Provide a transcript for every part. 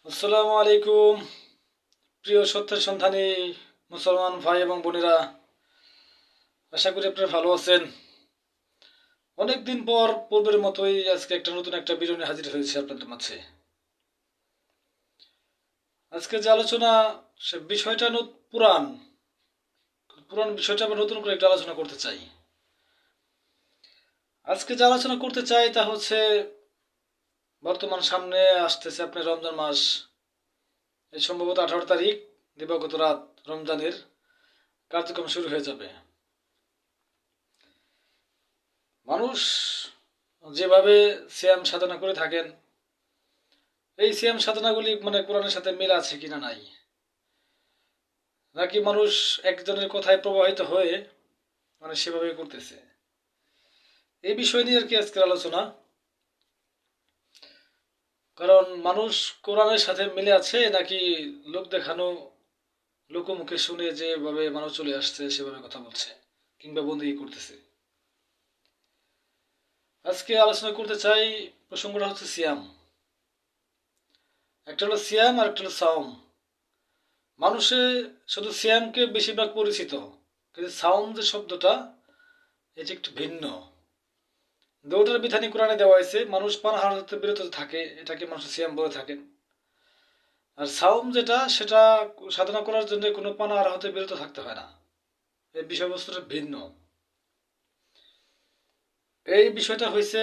আসসালামু আলাইকুম। প্রিয় সত্যের সন্ধানী মুসলমান ভাই এবং বোনেরা, আশা করি আপনারা ভালো আছেন। অনেকদিন পর পূর্বের মতোই আজকে নতুন একটা ভিডিও নিয়ে হাজির হয়েছে আপনাদের মাঝে। আজকে যে আলোচনা, সে বিষয়টা পুরাণ পুরাণ বিষয়টা আমরা নতুন করে একটা আলোচনা করতে চাই। আজকে যে আলোচনা করতে চাই তা হচ্ছে, বর্তমান সামনে আসতেছে আপনার রমজান মাস। এই সম্ভবত 18 তারিখ দিবাগত রাত রমজানের কার্যক্রম শুরু হয়ে যাবে। মানুষ যেভাবে সিয়াম সাধনা করে থাকেন, এই সিয়াম সাধনাগুলি কোরআনের সাথে মিল আছে কিনা নাই, নাকি মানুষ একজনের কথায় প্রভাবিত হয়ে সেভাবে করতেছে, এই বিষয় নিয়ে আর কি আজকের আলোচনা। কারণ মানুষ কোরআনের সাথে মিলে আছে নাকি লোক দেখানো, লোকমুখে শুনে যেভাবে মানুষ চলে আসছে সেভাবে কথা বলছে কিংবা বন্দিগি করতেছে। আজকে আলোচনা করতে চাই, প্রসঙ্গটা হচ্ছে সিয়াম। একটা হলো সিয়াম আর একটা হলো সাওম। মানুষে শুধু সিয়ামকে বেশিরভাগ পরিচিত, কিন্তু সাওম যে শব্দটা, এটি একটু ভিন্ন। দুটার বিধানই কোরআনে দেওয়া হয়েছে। মানুষ পানাহার হতে বিরত থাকে, এটাকে মানুষ সিয়াম বলে থাকেন। আর সাওম যেটা, সেটা সাধনা করার জন্য কোনো পানাহার হতে বিরত থাকতে হয় না। এই বিষয়বস্তুটা ভিন্ন। এই বিষয়টা হয়েছে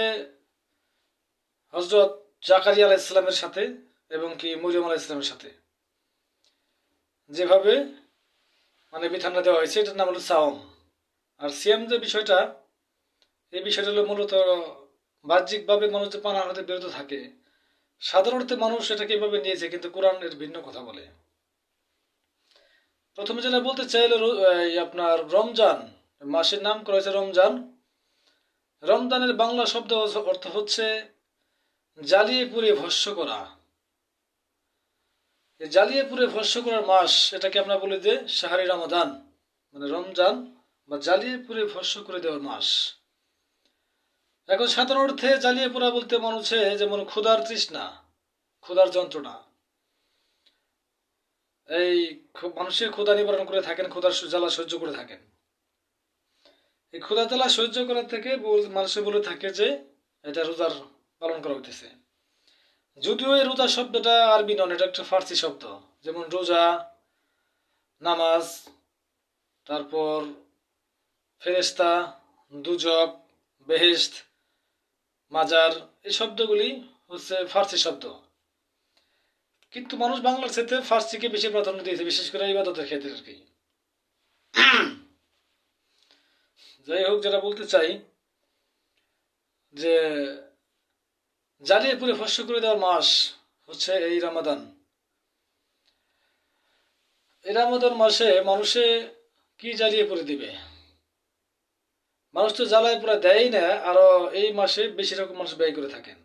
হজরত জাকারিয়া আলাইহিস সালামের সাথে এবং কি মরিয়ম আলাইহিস সালামের সাথে যেভাবে বিধানটা দেওয়া হয়েছে, এটার নাম হলো সাওম। আর সিয়াম যে বিষয়টা, এই বিষয়টা হলো মূলত বাহ্যিকভাবে মানুষ যে পানাহার হতে বিরত থাকে, সাধারণত মানুষ এটাকে এভাবে নিয়েছে, কিন্তু কোরআন এর ভিন্ন কথা বলে। প্রথমে যেটা বলতে চাইলে, আপনার রমজান মাসের নাম করা হয়েছে রমজান। রমজানের বাংলা শব্দ অর্থ হচ্ছে জ্বালিয়ে পুড়িয়ে ভস্য করা। এই জ্বালিয়ে পুড়িয়ে ভস্য করার মাস, এটাকে আমরা বলি যে শাহরি রমাদান, রমজান বা জ্বালিয়ে পুড়িয়ে ভস্য করে দেওয়ার মাস। এখন সাধারণ অর্থে জ্বালিয়ে পোড়া বলতে মানুষে যেমন ক্ষুধার তৃষ্ণা, ক্ষুধার যন্ত্রণা, এই মানুষের ক্ষুধা নিবারণ করে থাকেন, ক্ষুধার জ্বালা সহ্য করে থাকেন। এই ক্ষুধা জ্বালা সহ্য করার থেকে মানুষে বলে থাকে যে এটা রোজার পালন করা হইতেছে। যদিও এই রোজা শব্দটা আরবি নন, এটা একটা ফার্সি শব্দ। যেমন রোজা, নামাজ, তারপর ফেরেশতা, দুজক, বেহেশত, মাজার, এই শব্দগুলি হচ্ছে ফার্সি শব্দ। কিন্তু মানুষ বাংলার ক্ষেত্রে ফার্সিকে বেশি প্রাধান্য দিয়েছে, বিশেষ করে ইবাদতের ক্ষেত্রে আর কি। যাই হোক, যেটা বলতে চাই যে জ্বালিয়ে পুড়ে ভস্য করে দেওয়ার মাস হচ্ছে এই রমাদান। এই রমাদান মাসে মানুষে কি জ্বালিয়ে পুড়ে দিবে? মানুষ তো জ্বালায় পুরা দেয়ই না, আরো এই মাসে বেশি রকম মানুষ ব্যয় করে থাকেন।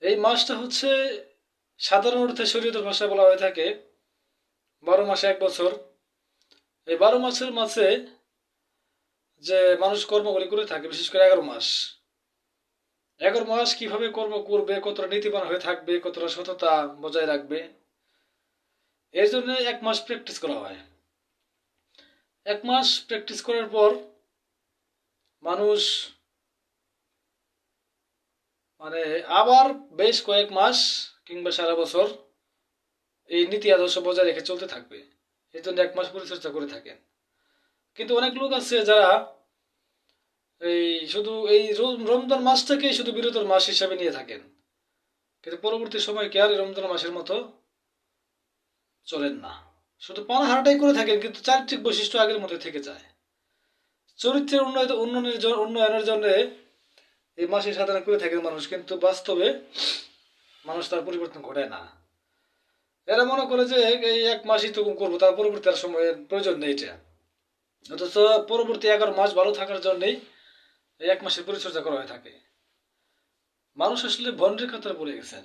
এই মাসটা হচ্ছে সাধারণ অর্থে শরীয়তের ভাষায় বলা হয়ে থাকে 12 মাসে 1 বছর। এই 12 মাসের মাঝে যে মানুষ কর্মগুলি করে থাকে, বিশেষ করে 11 মাস। 11 মাস কিভাবে কর্ম করবে, কতটা নীতিবান হয়ে থাকবে, কতটা সততা বজায় রাখবে, এর জন্য 1 মাস প্র্যাকটিস করা হয়। 1 মাস প্র্যাকটিস করার পর মানুষ আবার বেশ কয়েক মাস কিংবা সারা বছর এই নীতি আদর্শ বজায় রেখে চলতে থাকবে। এই জন্য 1 মাস পরিচর্যা করে থাকেন। কিন্তু অনেক লোক আছে যারা এই শুধু এই রমজান মাসটাকেই শুধু বিরতর মাস হিসাবে নিয়ে থাকেন, কিন্তু পরবর্তী সময় কে আর রমজান মাসের মতো চলেন না। শুধু পানাহারটাই করে থাকেন, কিন্তু চারিত্রিক বৈশিষ্ট্য আগের মতো থেকে যায়। চরিত্রের উন্নয়নের জন্য এই মাসে সাধনা করে থাকেন মানুষ, কিন্তু বাস্তবে মানুষ তার পরিবর্তন ঘটায় না। এরা মনে করে যে এই 1 মাসই তো করবো, তার পরবর্তী আর সময়ের প্রয়োজন নেই এটা। অথচ পরবর্তী 11 মাস ভালো থাকার জন্যই এই 1 মাসের পরিচর্যা করা হয়ে থাকে। মানুষ আসলে ভন্ডের কাতারে পড়ে গেছেন।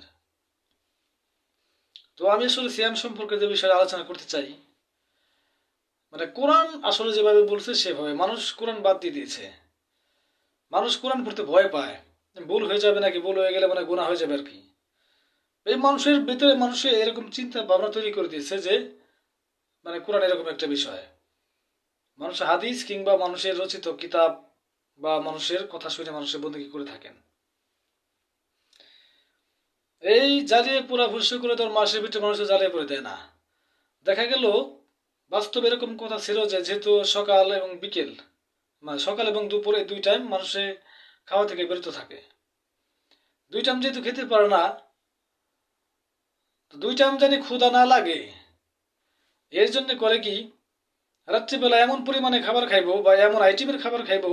তো আমি আসলে সিয়াম সম্পর্কে যে বিষয়ে আলোচনা করতে চাই, কোরআন আসলে যেভাবে বলছে সেভাবে। মানুষ কোরআন বাদ দিয়ে দিয়েছে। মানুষ কোরআন পড়তে ভয় পায়, ভুল হয়ে যাবে নাকি, ভুল হয়ে গেলে গুনাহ হয়ে যাবে আর কি। এই মানুষের ভিতরে মানুষের এরকম চিন্তা ভাবনা তৈরি করে দিয়েছে যে মানে কোরআন এরকম একটা বিষয়, মানুষ হাদিস কিংবা মানুষের রচিত কিতাব বা মানুষের কথা শুনে মানুষের বন্দী করে থাকেন। এই জ্বালিয়ে পুরা ভস্য করে দেওয়ার মাসের ভিতরে মানুষের জ্বালিয়ে পড়ে দেয় না। দেখা গেল বাস্তবে এরকম কথা ছিল যে যেহেতু সকাল এবং বিকেল মানে সকাল এবং দুপুরে দুই টাইম মানুষে খাওয়া থেকে বিরত থাকে, দুই টাইম যেহেতু খেতে পারে না, তো দুই টাইম জানি ক্ষুধা না লাগে এর জন্য করে কি রাত্রিবেলা এমন পরিমাণে খাবার খাইবো বা এমন আইটেমের খাবার খাইবো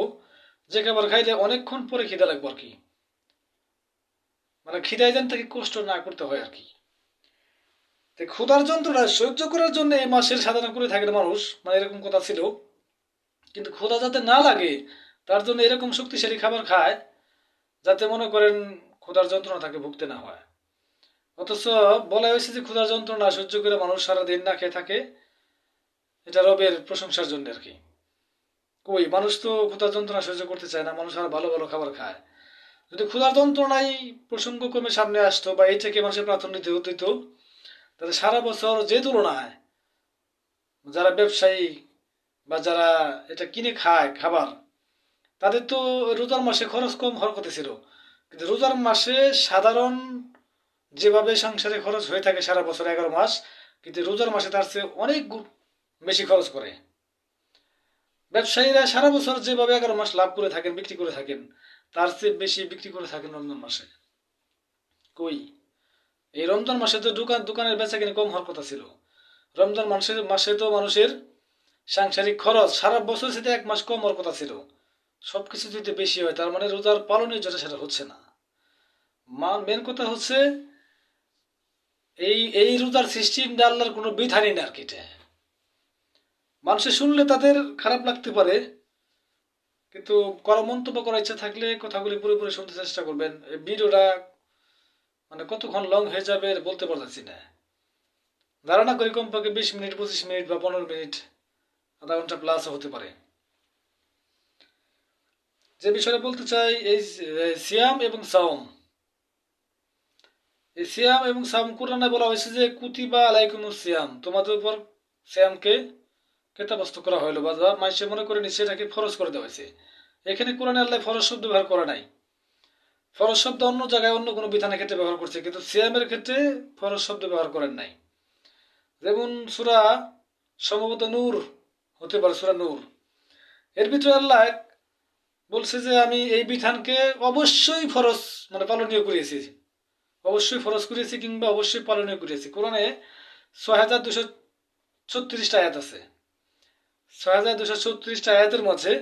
যে খাবার খাইলে অনেকক্ষণ পরে খিদা লাগবে আর কি, মানে খিদায় যেন তাকে কষ্ট না করতে হয় আর কি। তো ক্ষুধার যন্ত্রণা সহ্য করার জন্য এই মাসের সাধনা করে থাকেন মানুষ, মানে এরকম কথা ছিল। কিন্তু ক্ষুধা যাতে না লাগে তার জন্য এরকম শক্তিশালী খাবার খায় যাতে মনে করেন ক্ষুধার যন্ত্রণা তাকে ভুগতে না হয়। অথচ বলা হয়েছে যে ক্ষুধার যন্ত্রণা সহ্য করে মানুষ সারাদিন না খেয়ে থাকে, এটা রবের প্রশংসার জন্য আর কি। কই মানুষ তো ক্ষুধার যন্ত্রণা সহ্য করতে চায় না, মানুষ আর ভালো ভালো খাবার খায়। যদি ক্ষুধার যন্ত্রণাই প্রসঙ্গক্রমে সামনে আসতো বা এইটাকে মানুষের প্রাধান্য দিত, তাহলে সারা বছর যে তুলনায় যারা ব্যবসায়ী বা যারা এটা কিনে খায় খাবার, তাদের তো রোজার মাসে খরচ কম হওয়ার কথা ছিল। কিন্তু রোজার মাসে সাধারণ যেভাবে সংসারে খরচ হয়ে থাকে সারা বছর 11 মাস, কিন্তু রোজার মাসে তার চেয়ে অনেক বেশি খরচ করে। ব্যবসায়ীরা সারা বছর যেভাবে 11 মাস লাভ করে থাকেন বিক্রি করে থাকেন তার চেয়ে বেশি বিক্রি করে থাকেন রমজান মাসে। কই এই রমজান মাসে তো দোকানের বেচা কিনে কম হওয়ার কথা ছিল। রমজান মাসে তো মানুষের সাংসারিক খরচ সারা বছর সাথে 1 মাস কম হওয়ার কথা ছিল। সবকিছু যদি বেশি হয় তার মানে রোজার পালনের যেটা সেটা হচ্ছে না। মেন কথা হচ্ছে এই এই রোজার সিস্টেম আল্লাহর কোনো বিধানই না আর কি। মানুষে শুনলে তাদের খারাপ লাগতে পারে, কিন্তু মন্তব্য করার ইচ্ছা থাকলে কথাগুলি পুরোপুরি শুনতে চেষ্টা করবেন। এই ভিডিওটা মানে কতক্ষণ লং হয়ে যাবে বলতে পারছি না, ধারণা করি কমপক্ষে 20 মিনিট 25 মিনিট বা 15 মিনিট, আধা ঘন্টা প্লাস হতে পারে। যে বিষয়টা বলতে চাই এই সিয়াম এবং সাওম, এই সিয়াম এবং সাওম কোরআনে বলা হয়েছে যে কুতিবা আলাইকুমুস সিয়াম, তোমাদের উপর সিয়ামকে কেতাবস্থ করা হইলো বা মানুষে মনে করে নিচ্ছে এটাকে ফরজ করে দেওয়া হয়েছে। এখানে কোরআনে আল্লাহ ফরজ শব্দ ব্যবহার করা নাই। ফরজ শব্দ অন্য জায়গায় অন্য কোনো বিধানের ক্ষেত্রে ব্যবহার করছে, কিন্তু সিয়ামের ক্ষেত্রে ফরজ শব্দ ব্যবহার করেন নাই। যেমন সূরা সম্ভবত নূর হতে পারে, সূরা নূর, এর ভিতরে আল্লাহ বলছে যে আমি এই বিধানকে অবশ্যই ফরজ মানে পালনীয় করিয়েছি, অবশ্যই ফরজ করিয়েছি কিংবা অবশ্যই পালনীয় করিয়েছি। কোরআনে 6236টা আয়াত আছে। 6236টা আয়াতের মধ্যে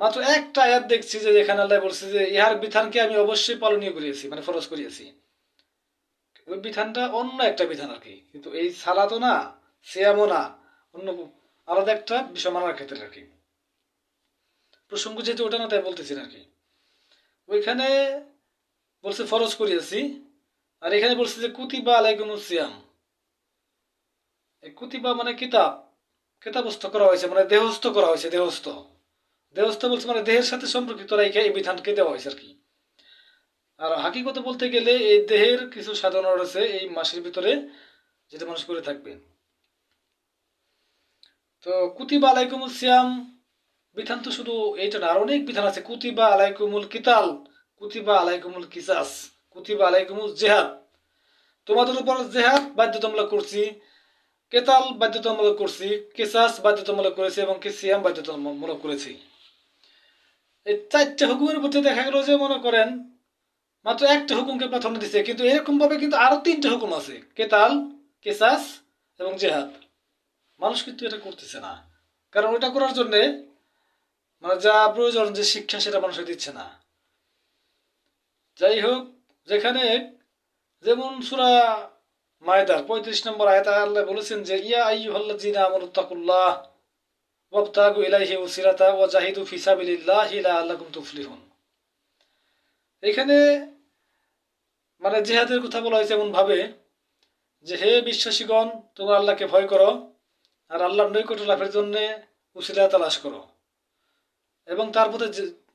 মাত্র একটা আয়াত দেখছি যে যেখানে আল্লাহ বলছে যে ইহার বিধানকে আমি অবশ্যই পালনীয় করিয়েছি মানে ফরজ করিয়েছি। ওই বিধানটা অন্য একটা বিধান আর কি, কিন্তু এই সালাতও না সিয়ামও না, অন্য আলাদা একটা বিষয় মানার ক্ষেত্রে আর কি। প্রসঙ্গ যেহেতু ওটা না তাই বলতেছি আর কি। ওইখানে বলছে ফরজ করিয়েছি, আর এখানে বলছে যে কুতিবা আলাইকুমুস সিয়াম। এই কুতিবা মানে কিতাব, কেতাবস্থ করা হয়েছে মানে দেহস্থ করা হয়েছে, দেহস্থ দেহস্থ বলছে মানে দেহের সাথে সম্পর্কিত রেখে এই বিধানকে দেওয়া হয়েছে আর কি। আর হাকিকত বলতে গেলে এই দেহের কিছু সাধনা রয়েছে এই মাসের ভিতরে যেটা মানুষ করে থাকবে। তো কুতিবা আলাইকুমুল সিয়াম বিধান তো শুধু এইটা না, আর অনেক বিধান আছে। কুতিবা আলাইকুমুল কিতাল, কুতিবা আলাইকুমুল কিসাস, কুতিবা আলাইকুমুল জিহাদ, তোমাদের উপর জিহাদ বাধ্যতামূলক করছি, কেতাল বাধ্যতামূলক করছি, কিসাস বাধ্যতামূলক করেছি এবং সিয়াম বাধ্যতামূলক করেছি। এই 4টে হুকুমের মধ্যে দেখা গেল যে মনে করেন মাত্র একটা হুকুমকে প্রাধান্য দিচ্ছে, কিন্তু এরকম ভাবে কিন্তু আরো 3টে হুকুম আছে, কেতাল, কিসাস এবং জেহাদ। মানুষ কিন্তু এটা করতেছে না, কারণ ওটা করার জন্য মানে যা প্রয়োজন যে শিক্ষা সেটা মানুষকে দিচ্ছে না। যাই হোক, যেখানে যেমন সূরা মায়দার 35 নম্বর আয়াতে আল্লাহ বলেছেন যে ইয়া আইয়ুহাল্লাযীনা আমানুত্তাকুল্লাহ ওয়াবতাগু ইলাইহি ওয়াসিলাতা ওয়া জাহিদু ফি সাবিলিল্লাহি লাআল্লাকুম তুফলিহুন। এখানে মানে জিহাদের কথা বলা হয়েছে এমন ভাবে যে হে বিশ্বাসীগণ তোমরা আল্লাহকে ভয় করো আর আল্লাহর নৈকট্য লাভের জন্য উসিলা তালাশ করো এবং তার পথে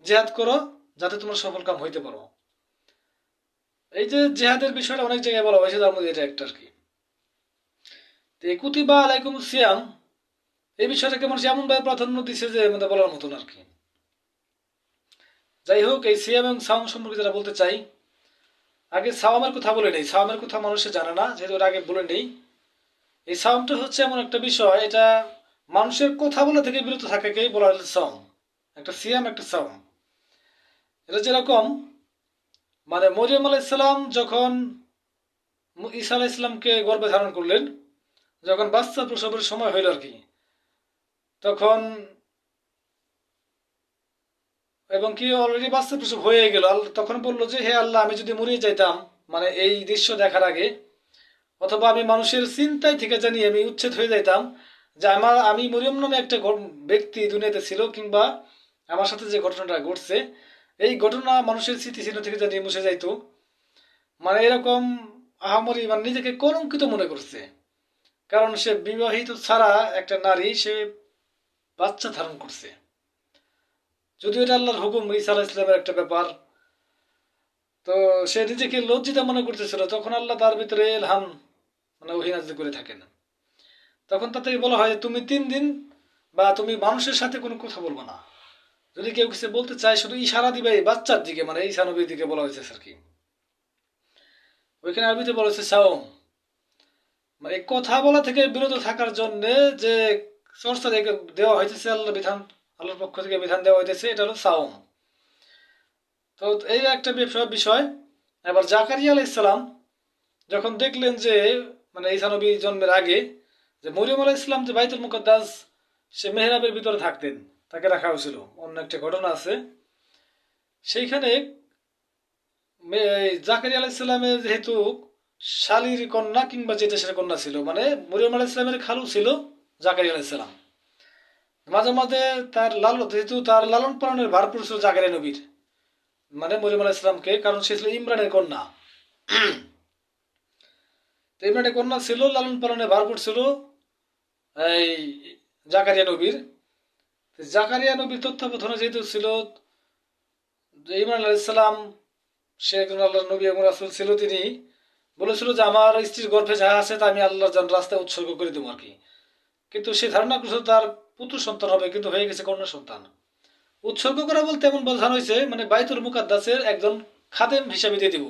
জিহাদ করো যাতে তোমরা সফল কাম হইতে পারো। এই যে জেহাদের বিষয়টা অনেক জায়গায় বলা হয়েছে, তার মধ্যে এটা একটা আর কি। তো এই কুতিবা আলাইকুম সিয়াম, এই বিষয়টাকে মানুষ এমন ভাবে প্রাধান্য দিচ্ছে যে মানে বলার মতন আর কি। যাই হোক, এই সিয়াম এবং সাওম সম্পর্কে যেটা বলতে চাই, আগে সাওমের কথা বলে নেই, সাওমের কথা মানুষে জানে না, যেহেতু ওটা আগে বলে নেই। এই সাওমটা হচ্ছে এমন একটা বিষয়, এটা মানুষের কথা বলা থেকে বিরত থাকাকেই বলা হচ্ছে সাওম। একটা সিয়াম, একটা সাওম। এটা যেরকম মানে মরিয়ম আলাইসাল্লাম যখন ঈসা আলাইসাল্লামকে গর্ভে ধারণ করলেন, যখন বাচ্চা প্রসবের সময় হইল আর কি, তখন এবং কি অলরেডি বাচ্চা প্রসব হয়ে গেল, তখন বললো যে হে আল্লাহ, আমি যদি মরিয়ে যাইতাম মানে এই দৃশ্য দেখার আগে, অথবা আমি মানুষের চিন্তায় থেকে জানি আমি উচ্ছেদ হয়ে যাইতাম, যে আমি মরিয়ম নামে একটা ব্যক্তি দুনিয়াতে ছিল, কিংবা আমার সাথে যে ঘটনাটা ঘটছে এই ঘটনা মানুষের স্মৃতিচিহ্ন থেকে জানি মুছে যাইতো। মানে এরকম আহামরি মানে নিজেকে কলঙ্কিত মনে করছে, কারণ সে বিবাহিত ছাড়া একটা নারী, সে বাচ্চা ধারণ করছে। যদিও এটা আল্লাহর হুকুম, ঈসা আলাইহিস সালামের একটা ব্যাপার। তো সে নিজেকে লজ্জিত মনে করতেছিল, তখন আল্লাহ তার ভিতরে এলহাম মানে ওহী নাযিল করে থাকেন। তখন তাতে বলা হয় তুমি 3 দিন বা তুমি মানুষের সাথে কোনো কথা বলবো না, যদি কেউ কিছু বলতে চায় শুধু ইশারা দিবে এই বাচ্চার দিকে, মানে ঈসা নবীর দিকে বলা হয়েছে আর কি। ওইখানে আরবিতে বলা হয়েছে সাওম, মানে কথা বলা থেকে বিরত থাকার জন্য যে চর্চা দেওয়া হইতেছে, আল্লাহ বিধান, আল্লাহর পক্ষ থেকে বিধান দেওয়া হইতেছে, এটা হলো সাওম। তো এই একটা বিষয়। এবার জাকারিয়া আলাইহিস সালাম যখন দেখলেন যে মানে ঈসা নবী জন্মের আগে যে মরিয়ম আলাইহিস সালাম যে বাইতুল মুকাদ্দাস সে মেহরাবের ভিতরে থাকতেন, তাকে রাখা হয়েছিল, অন্য একটা ঘটনা আছে সেইখানে। জাকারিয়া আলাইহিস সালামের যেহেতু শালীর কন্যা কিংবা যেটা সেটা কন্যা ছিল, মানে মরিয়ম আলাইহিস সালামের খালু ছিল জাকারিয়া আলাইহিস সালাম। মাঝে মাঝে তার যেহেতু তার লালন পালনের ভার পড়ছিল জাকারিয়া নবীর, মানে মরিয়ম আলাইহিস সালামকে, কারণ সে ছিল ইমরানের কন্যা। তো ইমরানের কন্যা ছিল, লালন পালনের ভার পড়ছিল এই জাকারিয়া নবীর। জাকারিয়া নবীর তত্ত্বাবধানে যেহেতু ছিল যে ইমরান আলাইহিস সালাম, সে একজন আল্লাহর নবী এবং রাসূল ছিল, তিনি বলেছিল যে আমার স্ত্রীর গর্ভে যাহা আছে তা আমি আল্লাহর রাস্তায় উৎসর্গ করে দেবো আর কি। কিন্তু সে ধারণা করছিল তার পুত্র সন্তান হবে, কিন্তু হয়ে গেছে কন্যা সন্তান। উৎসর্গ করা বলতে এমন বোঝানো হয়েছে মানে বাইতুল মুকাদ্দাসের একজন খাদেম হিসাবে দিয়ে দিব,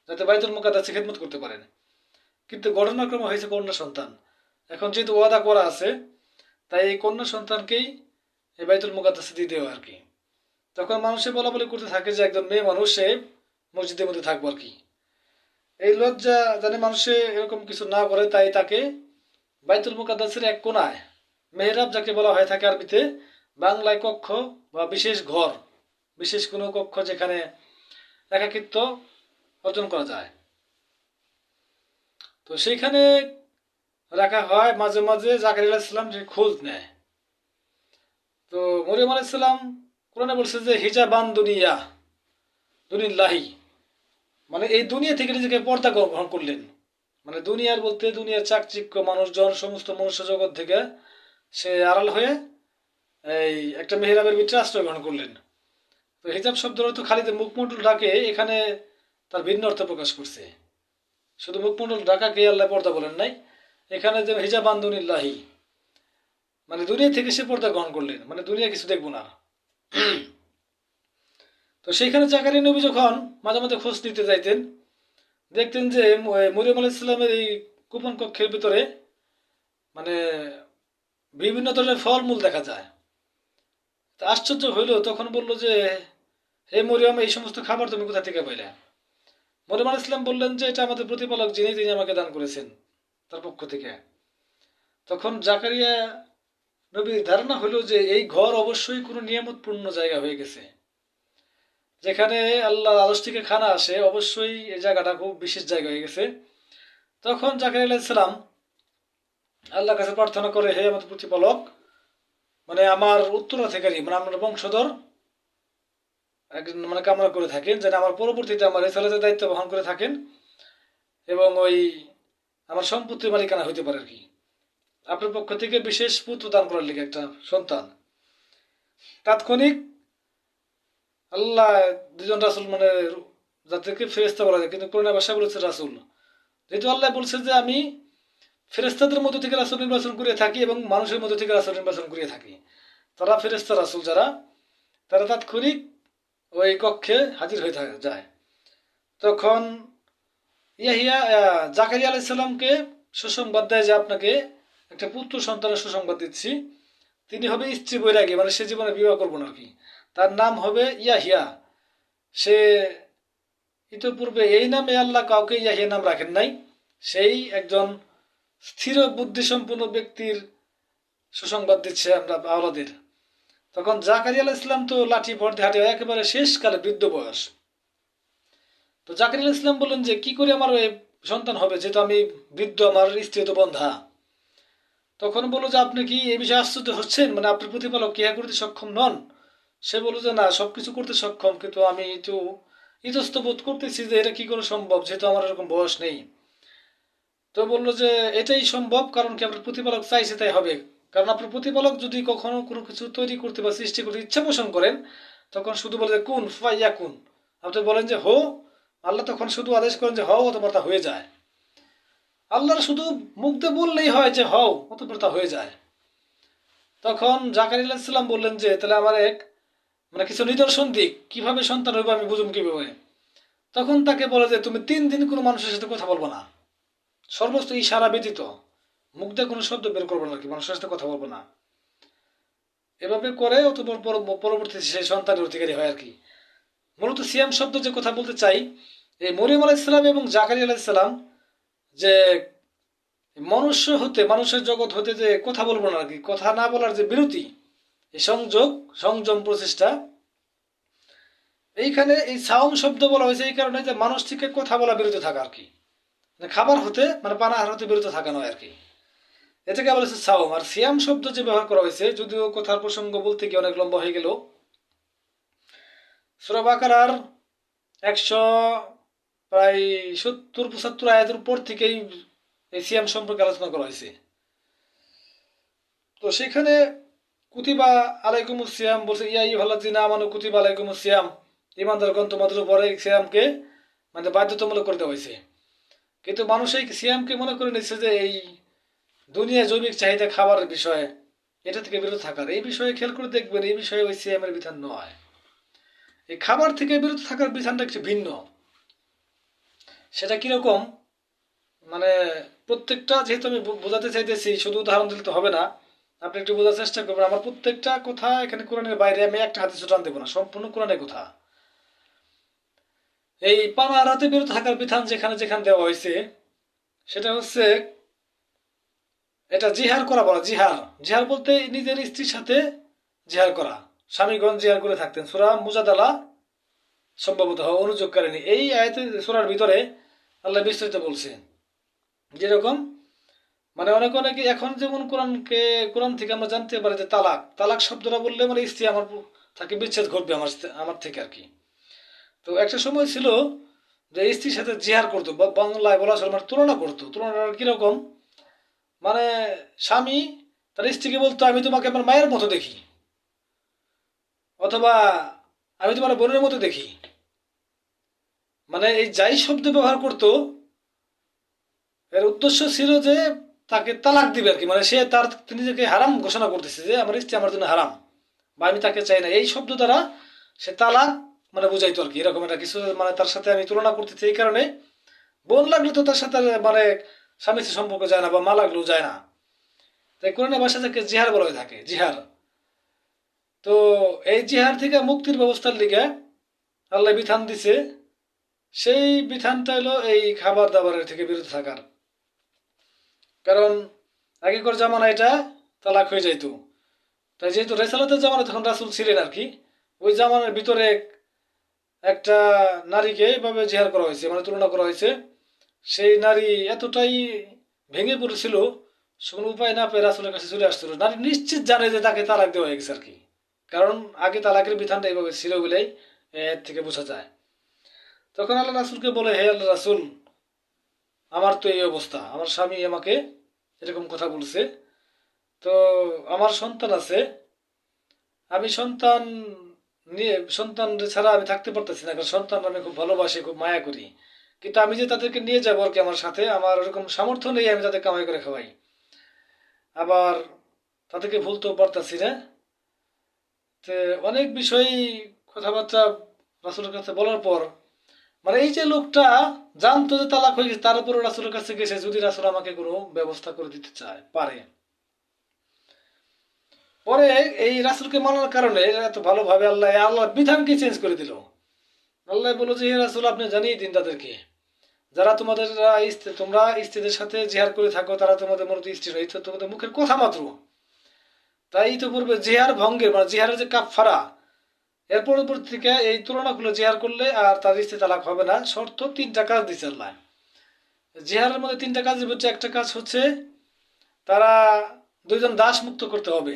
যাতে বাইতুল মুকাদ্দাসে খেদমত করতে পারেন। কিন্তু ঘটনাক্রমে হয়েছে কন্যা সন্তান। এখন যেহেতু ওয়াদা করা আছে, তাই এই কন্যা সন্তানকেই এই বাইতুল মুকাদ্দাসে দিয়ে দেওয়া আর কি। তখন মানুষে বলা বলি করতে থাকে যে একজন মেয়ে মানুষ সে মসজিদের মধ্যে থাকবো আর কি। এই লজ্জা জানে মানুষে এরকম কিছু না করে, তাই তাকে বাইতুল মুকাদ্দাসের এক কোনায়, মেহরাব যাকে বলা হয় থাকে আরবিতে, বাংলায় কক্ষ বা বিশেষ ঘর, বিশেষ কোনো কক্ষ যেখানে একাকিত্ব অর্জন করা যায়, তো সেইখানে রাখা হয়। মাঝে মাঝে জাকারিয়া আলাইহিস সালাম যে খোঁজ নেয়। তো মরিয়ম আলাইহিস সালাম কোরআনে বলছে যে হিজাবান দুনিয়া দুনিল্লাহি, মানে এই দুনিয়া থেকে নিজেকে পর্দা গ্রহণ করলেন। মানে দুনিয়ার বলতে দুনিয়ার চাকচিক্য মানুষজন সমস্ত মনুষ্য জগৎ থেকে সে আড়াল হয়ে এই একটা মেহরাবের ভিতরে আশ্রয় গ্রহণ করলেন। তো হিজাব শব্দের অর্থ খালি যে মুখমণ্ডল ঢাকে, এখানে তার ভিন্ন অর্থ প্রকাশ করছে। শুধু মুখমণ্ডল ঢাকাকে আল্লাহ পর্দা বলেন নাই, এখানে যে হিজাব আন্দুনিল্লাহি মানে দুনিয়া থেকে সে পর্দা গ্রহণ করলেন, মানে দুনিয়া কিছু দেখবো না। তো সেইখানে জাকারিয়া নবী যখন মাঝে মাঝে খোঁজ নিতে যাইতেন, দেখতেন যে মরিয়ম আলাইহিস সালামের এই গোপন কক্ষের ভিতরে মানে বিভিন্ন ধরনের ফলমূল দেখা যায়। তা আশ্চর্য হইল, তখন বললো যে হে মরিয়ম, এই সমস্ত খাবার তুমি কোথা থেকে পাইলে? মরিয়ম আলাইহিস সালাম বললেন যে এটা আমাদের প্রতিপালক যিনি, তিনি আমাকে দান করেছেন তার পক্ষ থেকে। তখন জাকারিয়া নবীর ধারণা হলো যে এই ঘর অবশ্যই কোনো নিয়ামতপূর্ণ জায়গা হয়ে গেছে, যেখানে আল্লাহ আরশ থেকে খানা আসে, অবশ্যই এই জায়গাটা খুব বিশেষ জায়গা হয়ে গেছে। তখন জাকারিয়া আলাইহিস সালাম আল্লাহর কাছে প্রার্থনা করে, হে আমাদের প্রতিপালক, মানে আমার উত্তরাধিকারী মানে আমার বংশধর একজন মানে কামনা করে থাকেন যেন আমার পরবর্তীতে আমার রেসালাতের দায়িত্ব বহন করে থাকেন, এবং ওই আমার সম্পত্তির মালিকানা হইতে পারে আর কি। আপনার পক্ষ থেকে বিশেষ পুত্র দান করার লিগে একটা সন্তান। তাৎক্ষণিক আল্লাহ দুজন রাসূল মানে যাদেরকে ফেরেশতা বলা যায়, কিন্তু কোরআনের ভাষা বলেছে রাসূল। যেহেতু আল্লাহ বলছে যে আমি ফেরেশতাদের মধ্য থেকে রাসূল নির্বাচন করে থাকি এবং মানুষের মধ্য থেকে রাসূল নির্বাচন করে থাকি, তারা ফেরেশতা রাসূল যারা, তারা তাৎক্ষণিক ওই কক্ষে হাজির হয়ে যায়। তখন ইয়াহিয়া জাকারিয়া আলাইহিস সালামকে সুসংবাদ দেয় যে আপনাকে একটা পুত্র সন্তানের সুসংবাদ দিচ্ছি, তিনি হবে স্ত্রী বৈরাগী, মানে সে জীবনে বিবাহ করবো না আর কি। তার নাম হবে ইয়াহিয়া। সে ইতপূর্বে এই নামে আল্লাহ কাউকে ইয়াহিয়া নাম রাখেন নাই। সেই একজন স্থির বুদ্ধি সম্পন্ন ব্যক্তির সুসংবাদ দিচ্ছে আমরা আওলাদের। তখন জাকারিয়া আলাইহিস সালাম তো লাঠি ভর দিয়ে হাঁটে, একেবারে শেষকালে বৃদ্ধ বয়স। তো জাকারিয়া আলাইহিস সালাম বললেন যে কি করে আমার সন্তান হবে, যেহেতু আমি বৃদ্ধ, আমার স্ত্রী তো বন্ধা। তখন বললো যে আপনি কি এই বিষয়ে আশ্চর্য হচ্ছেন, মানে আপনার প্রতিপালক কি ইহা করতে সক্ষম নন? সে বললো যে না, সবকিছু করতে সক্ষম, কিন্তু আমি একটু ইতস্ত বোধ করতেছি যে এটা কি করে সম্ভব, যেহেতু আমার এরকম বয়স নেই। তো বললো যে এটাই সম্ভব, কারণ কি আপনার প্রতিপালক চাইছে তাই হবে। কারণ আপনার প্রতিপালক যদি কখনো কোনো কিছু তৈরি করতে বা সৃষ্টি করতে ইচ্ছা পোষণ করেন, তখন শুধু বলে যে কুন ফাইয়া কুন, আপনি বলেন যে হো, আল্লাহ তখন শুধু আদেশ করেন যে হও, অতঃপর তা হয়ে যায়। আল্লাহর শুধু মুখ দিয়ে বললেই হয় যে হও, অতঃপর তা হয়ে যায়। তখন জাকারিয়া আলাইহিস সালাম বললেন যে তাহলে আমার মানে কিছু নিদর্শন দিক, কিভাবে সন্তান হইবে আমি বুঝুম কিভাবে। তখন তাকে বলে যে তুমি 3 দিন কোনো মানুষের সাথে কথা বলবো না, সর্বস্ত ইশারা ব্যতীত, মুখ দিয়ে কোনো শব্দ বের করবো না আর কি, মানুষের সাথে কথা বলবো না। এভাবে করে অতঃপর পরবর্তী সেই সন্তানের অধিকারী হয় আর কি। মূলত সিয়াম শব্দ যে কথা বলতে চাই, এই মরিয়ম আলাইহিস সালাম এবং জাকারিয়া আলাইহিস সালাম যে মনুষ্য হতে, মানুষের জগৎ হতে যে কথা বলবো না আর কি, কথা না বলার যে বিরতি, এই সংযোগ, সংযম, প্রচেষ্টা, এইখানে এই সাওম শব্দ বলা হয়েছে এই কারণে যে মানুষ থেকে কথা বলা বিরত থাকা আর কি, মানে খাবার হতে, মানে পানাহার হতে বিরত থাকা নয় আর কি। এটাকে বলা হচ্ছে সাওম। আর সিয়াম শব্দ যে ব্যবহার করা হয়েছে, যদিও কথার প্রসঙ্গ বলতে গিয়ে অনেক লম্বা হয়ে গেল, সূরা বাকারার 100 প্রায় 70-75 আয়াতের উপর থেকেই এই সিয়াম সম্পর্কে আলোচনা করা হয়েছে। তো সেখানে কুতিবা আলাইকুমুস সিয়াম বলছে, ইয়া আইয়ুহাল্লাযিনা আমানু কুতিবা আলাইকুমুস সিয়াম, ঈমানদারগণ তোমাদের উপরে সিয়ামকে মানে বাধ্যতামূলক করে দেওয়া হয়েছে। কিন্তু মানুষ এই সিয়ামকে মনে করে নিচ্ছে যে এই দুনিয়া জৈবিক চাহিদা খাবারের বিষয়ে, এটা থেকে বিরত থাকার। এই বিষয়ে খেয়াল করে দেখবেন, এই বিষয়ে ওই সিয়ামের বিধান নয়। এই খাবার থেকে বিরত থাকার বিধানটা একটু ভিন্ন। সেটা কিরকম, মানে প্রত্যেকটা, যেহেতু আমি বোঝাতে চাইতেছি, শুধু উদাহরণ দিলে তো হবে না, আপনি একটু বোঝার চেষ্টা করবেন। আমার প্রত্যেকটা কথা এখানে কোরআনের বাইরে আমি একটা হাদিসও টান দেবো না, সম্পূর্ণ কোরআনের কথা। এই পানাহার হতে বিরত থাকার বিধান যেখানে যেখানে দেওয়া হয়েছে, সেটা হচ্ছে এটা জিহার করা বলা। জিহার, জিহার বলতে নিজের স্ত্রীর সাথে জিহার করা। স্বামীগণ জিহার করে থাকতেন, সূরা মুজাদালা সম্ভবত অনুযোগকারিণী, এই আয়াতের সূরার ভিতরে আল্লাহ বিস্তারিত বলছেন। যেরকম মানে অনেকে এখন যেমন কোরআন থেকে আমরা জানতে পারি যে তালাক, তালাক শব্দটা বললে মানে স্ত্রী আমার তাকে বিচ্ছেদ ঘটবে আমার থেকে আর কি। তো একটা সময় ছিল যে স্ত্রীর সাথে জিহার করতো, বাংলায় বলা চলে মানে তুলনা করতো। তুলনাটা কিরকম, মানে স্বামী তার স্ত্রীকে বলতো আমি তোমাকে আমার মায়ের মতো দেখি, অথবা আমি তোমার বোনের মতো দেখি। মানে এই যাই শব্দ ব্যবহার করতো, এর উদ্দেশ্য ছিল যে তাকে তালাক দিবে আর কি। মানে সে তার নিজেকে হারাম ঘোষণা করতেছে যে আমার স্ত্রী আমার জন্য হারাম, বা আমি তাকে চাই না। এই শব্দ দ্বারা সে তালাক মানে বুঝাইতো আর কি, এরকম একটা কিছু। মানে তার সাথে আমি তুলনা করতেছি এই কারণে, বোন লাগলে তো তার সাথে মানে স্বামী স্ত্রী সম্পর্ক যায় না, বা মা লাগলেও যায় না। তাই কোরআনের ভাষা থেকে জিহার বলা হয়ে থাকে, জিহার। তো এই জিহার থেকে মুক্তির ব্যবস্থার লিগে আল্লাহ বিধান দিছে। সেই বিধানটা হলো এই খাবার দাবারের থেকে বিরত থাকার। কারণ আগেকার জামানা এটা তালাক হয়ে যাইতো। তাই যেহেতু রেসালাতের জামানা তখন রাসূল ছিলেন আর কি, ওই জামানার ভিতরে একটা নারীকে এইভাবে জিহার করা হয়েছে, মানে তুলনা করা হয়েছে। সেই নারী এতটাই ভেঙে পড়েছিল, কোনো উপায় না পেয়ে রাসূলের কাছে চলে আসছিল। নারী নিশ্চিত জানে যে তাকে তালাক দেওয়া হয়ে গেছে আর কি, কারণ আগে তালাকের বিধানটা এইভাবে ছিল বলেই এর থেকে বোঝা যায়। তখন আল্লাহ রাসূলকে বলে, হে আল্লাহ রাসূল, আমার তো এই অবস্থা, আমার স্বামী আমাকে এরকম কথা বলছে, তো আমার সন্তান আছে, আমি সন্তান নিয়ে সন্তান ছাড়া আমি থাকতে পারতেছি না, কারণ সন্তান আমি খুব ভালোবাসি, খুব মায়া করি। কিন্তু আমি যে তাদেরকে নিয়ে যাবো আর কি আমার সাথে, আমার ওরকম সামর্থ্য নেই আমি তাদের কামাই করে খাওয়াই। আবার তাদেরকে ভুলতেও পারতাছি না। তো অনেক বিষয় কথাবার্তা রাসূলের কাছে বলার পর, মানে এই যে লোকটা জানতো যে তালাক হয়ে গেছে, তার উপরে রাসূলের কাছে গেছে যদি রাসূল আমাকে কোনো ব্যবস্থা করে দিতে চায় পারে। পরে এই রাসূলকে মানার কারণে এত ভালোভাবে আল্লাহর বিধানকে চেঞ্জ করে দিল। আল্লাহ বলল যে হে রাসূল আপনি জানিয়ে দিন তাদেরকে, যারা তোমরা স্ত্রীদের সাথে জিহার করে থাকো তারা তোমাদের মূলত স্ত্রী নয়, তো তোমাদের মুখের কথা মাত্র। তাই ইতিপূর্বে জিহার ভঙ্গের মানে জিহারের যে কাফফারা, এর পরবর্তী থেকে এই তুলনা করলে জিহার করলে আর তার স্ত্রী তালাক হবে না, শর্ত তিনটা কাজ দিচ্ছে আল্লাহ। জিহারের মধ্যে তিনটা কাজের ভিতরে একটা কাজ হচ্ছে তারা দুইজন দাস মুক্ত করতে হবে।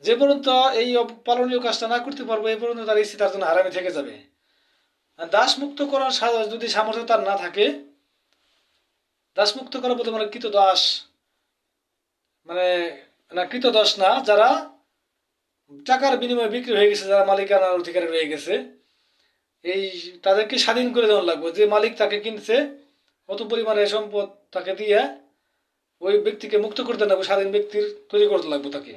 যে পর্যন্ত এই পালনীয় কাজটা না করতে পারবে এই পর্যন্ত তার স্ত্রী তার জন্য হারামে থেকে যাবে। আর দাস মুক্ত করার যদি সামর্থ্য তার না থাকে, দাস মুক্ত করা বলতে মানে কৃত দাস, মানে না কৃত দাস না, যারা টাকার বিনিময়ে বিক্রি হয়ে গেছে, যারা মালিকানার অধিকারী রয়ে গেছে, এই তাদেরকে স্বাধীন করে দেওয়া লাগবে। যে মালিক তাকে কিনছে কত পরিমাণে সম্পদ তাকে দিয়ে ওই ব্যক্তিকে মুক্ত করতে লাগবে, স্বাধীন ব্যক্তির তৈরি করতে লাগবে তাকে।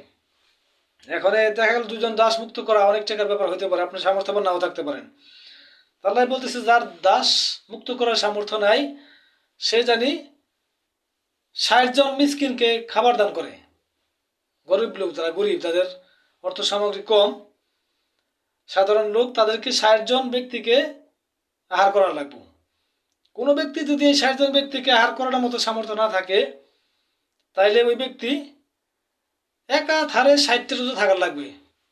এখন দেখা গেল দুজন দাস মুক্ত করা অনেক টাকার ব্যাপার হতে পারে, আপনার সামর্থ্য নাও থাকতে পারেন। তাহলে বলতেছে যার দাস মুক্ত করার সামর্থ্য নাই সে জানি ৬০ জন মিসকিনকে খাবার দান করে। গরিব লোক যারা গরিব, যাদের অর্থ সামগ্রী কম, সাধারণ লোক, তাদেরকে ৬০ জন ব্যক্তিকে আহার করা লাগবে। কোনো ব্যক্তি যদি এই ৬০ জন ব্যক্তিকে আহার করার মতো সামর্থ্য না থাকে, তাইলে ওই ব্যক্তি একাধারে ৬০টা রোজা থাকার লাগবে।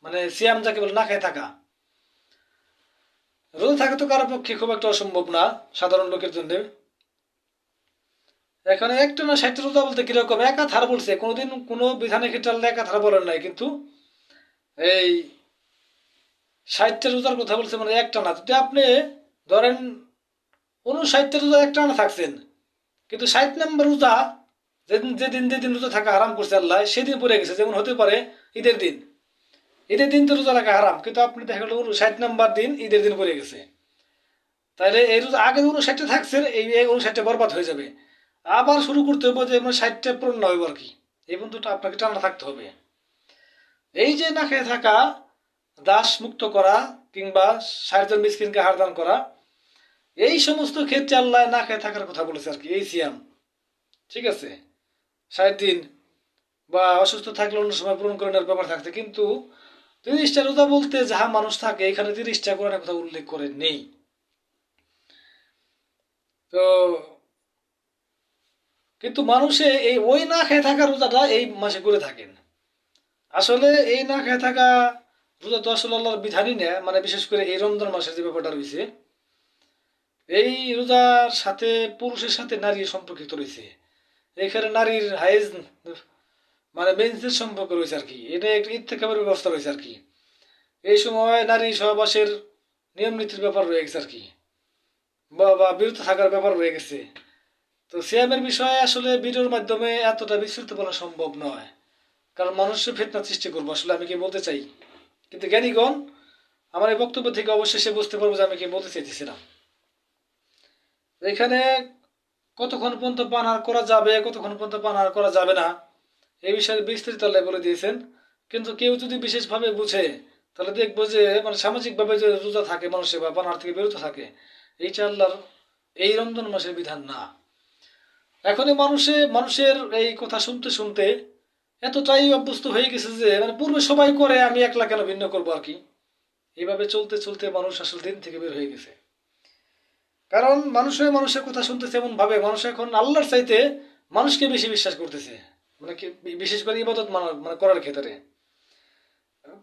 মানে সিয়াম যাকে বলে না খেয়ে থাকা। রোজা থাকা তো কারোর পক্ষে খুব একটা অসম্ভব না সাধারণ লোকের জন্য। এখানে একটা না ৬০টা রোজা বলতে কিরকম একাধার বলছে, কোনোদিন কোনো বিধানের ক্ষেত্রে আল্লাহ একাধার বলেন নাই, কিন্তু এই ৬০টা রোজার কথা বলছে, মানে একটা না। যদি আপনি ধরেন ৫৯টা রোজা একটা না থাকছেন, কিন্তু ৬০ নম্বর রোজা যেদিন রোজা থাকা হারাম করছে আল্লাহ সেদিন পড়ে গেছে, যেমন হতে পারে ঈদের দিন। ঈদের দিন তো রোজা রাখা হারাম, কিন্তু আপনি দেখা গেল ৬০ নম্বর দিন ঈদের দিন পড়ে গেছে, তাহলে এই রোজা আগে ৫৯টা থাকছেন, এই ৫৯টা বরবাদ হয়ে যাবে। আবার শুরু করতে হবে যে ৬০টা পূরণ না হইব আর কি, এই বন্ধুটা আপনাকে টানা থাকতে হবে। এই যে না খেয়ে থাকা, দাস মুক্ত করা, কিংবা ৬০ জন মিসকিনকে আহার দান করা, এই সমস্ত ক্ষেত্রে আল্লাহ না খেয়ে থাকার কথা বলেছে আর কি, এই সিয়াম। ঠিক আছে, ৬০ দিন বা অসুস্থ থাকলে অন্য সময় পূরণ করে নেওয়ার ব্যাপার থাকছে, কিন্তু ৩০টা রোজা বলতে যাহা মানুষ থাকে এখানে ৩০টা কোরআনের কথা উল্লেখ করে নেই। তো কিন্তু মানুষে এই ওই না খেয়ে থাকা রোজাটা এই মাসে করে থাকেন। আসলে এই না খেয়ে থাকা রোজা তো আসলে আল্লাহর বিধানই না, মানে বিশেষ করে এই রমজান মাসের যে ব্যাপারটা রয়েছে, এই রোজার সাথে পুরুষের সাথে নারী সম্পর্কিত রয়েছে। এখানে নারীর হাইজ মানে মেন্সের সম্পর্ক রয়েছে আর কি, এটা একটা ইত্তেকাবের ব্যবস্থা রয়েছে আর কি। এই সময় নারী সহবাসের নিয়ম নীতির ব্যাপার রয়ে গেছে আর কি, বা বিরত থাকার ব্যাপার রয়ে গেছে। তো সিয়ামের বিষয়ে আসলে ভিডিওর মাধ্যমে এতটা বিস্তৃত বলা সম্ভব নয়, কারণ মানুষের ফিতনা সৃষ্টি করবো আসলে আমি কি বলতে চাই। কিন্তু জ্ঞানীগণ আমার এই বক্তব্য থেকে অবশ্যই সে বুঝতে পারবো যে আমি কি বলতে চাইতেছিলাম। এখানে কতক্ষণ পর্যন্ত পানাহার করা যাবে, কতক্ষণ পর্যন্ত পানাহার করা যাবে না, এই বিষয়ে বিস্তারিত আল্লাহ বলে দিয়েছেন। কিন্তু কেউ যদি বিশেষভাবে বুঝে তাহলে দেখবো যে মানে সামাজিকভাবে যে রোজা থাকে মানুষের বা পানাহার থেকে বিরত থাকে, এইটা আল্লাহর এই রমজান মাসের বিধান না। এখনই মানুষের এই কথা শুনতে শুনতে এতটাই অভ্যস্ত হয়ে গেছে যে মানে পূর্বে সবাই করে আমি একলা কেন ভিন্ন করবো আর কি। এইভাবে চলতে চলতে মানুষ আসলে দিন থেকে বের হয়ে গেছে, কারণ মানুষের কথা শুনতেছে এমন ভাবে মানুষ এখন আল্লাহর চাইতে মানুষকে বেশি বিশ্বাস করতেছে, মানে বিশেষ করে ইবাদত মানে করার ক্ষেত্রে।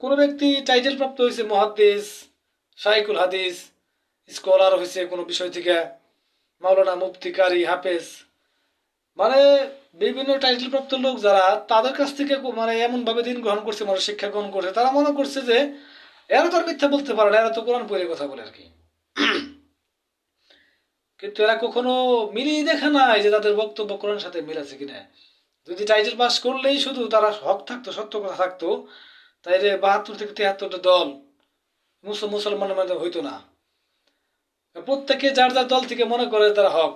কোনো ব্যক্তি টাইটেল প্রাপ্ত হয়েছে মুহাদ্দিস, শাইখুল হাদিস, স্কলার হয়েছে কোনো বিষয় থেকে, মাওলানা, মুফতি, কারি, হাফেজ, মানে বিভিন্ন টাইটেল প্রাপ্ত লোক যারা, তাদের কাছ থেকে মানে এমন ভাবে দিন গ্রহণ করছে, মানুষ শিক্ষা গ্রহণ করছে, তারা মনে করছে যে এরা তো আর মিথ্যা বলতে পারে না, এরা তো কোরআন পড়ে কথা বলে আর কি। কিন্তু এরা কখনো মিলিয়ে দেখে নাই যে তাদের বক্তব্য কোরআনের সাথে মিল আছে কিনা। যদি টাইটেল পাস করলেই শুধু তারা হক থাকতো, সত্য কথা থাকতো, তাইলে ৭২ থেকে ৭৩টা দল মুসলমানের মধ্যে হইতো না। প্রত্যেকে যার যার দল থেকে মনে করে তারা হক,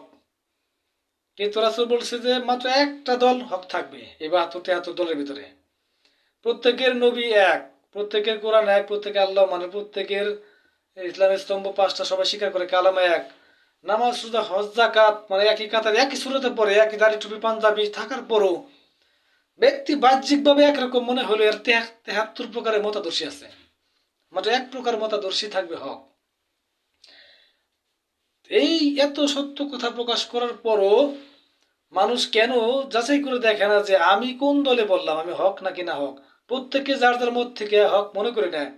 কিন্তু রাসূল বলছে যে মাত্র একটা দল হক থাকবে এই ৭২-৭৩ দলের ভিতরে। প্রত্যেকের নবী এক, প্রত্যেকের কোরআন এক, প্রত্যেকে আল্লাহ মানে, প্রত্যেকের ইসলামের স্তম্ভ ৫টা সবাই স্বীকার করে, কালামা এক, নামাজ রোজা হজ যাকাত মানে একই কাতার একই সুরতে পড়ে, একই দাড়ি টুপি পাঞ্জাবি থাকার পরও ব্যক্তি বাহ্যিকভাবে একরকম মনে হলো এর ৭৩ প্রকারের মতাদর্শী আছে, মাত্র এক প্রকার মতাদর্শী থাকবে হক। এই এত সত্য কথা প্রকাশ করার পরও মানুষ কেন যাচাই করে দেখে না যে আমি কোন দলে বললাম, আমি হক নাকি না হক? প্রত্যেকে যার যার মত থেকে হক মনে করে নেয়,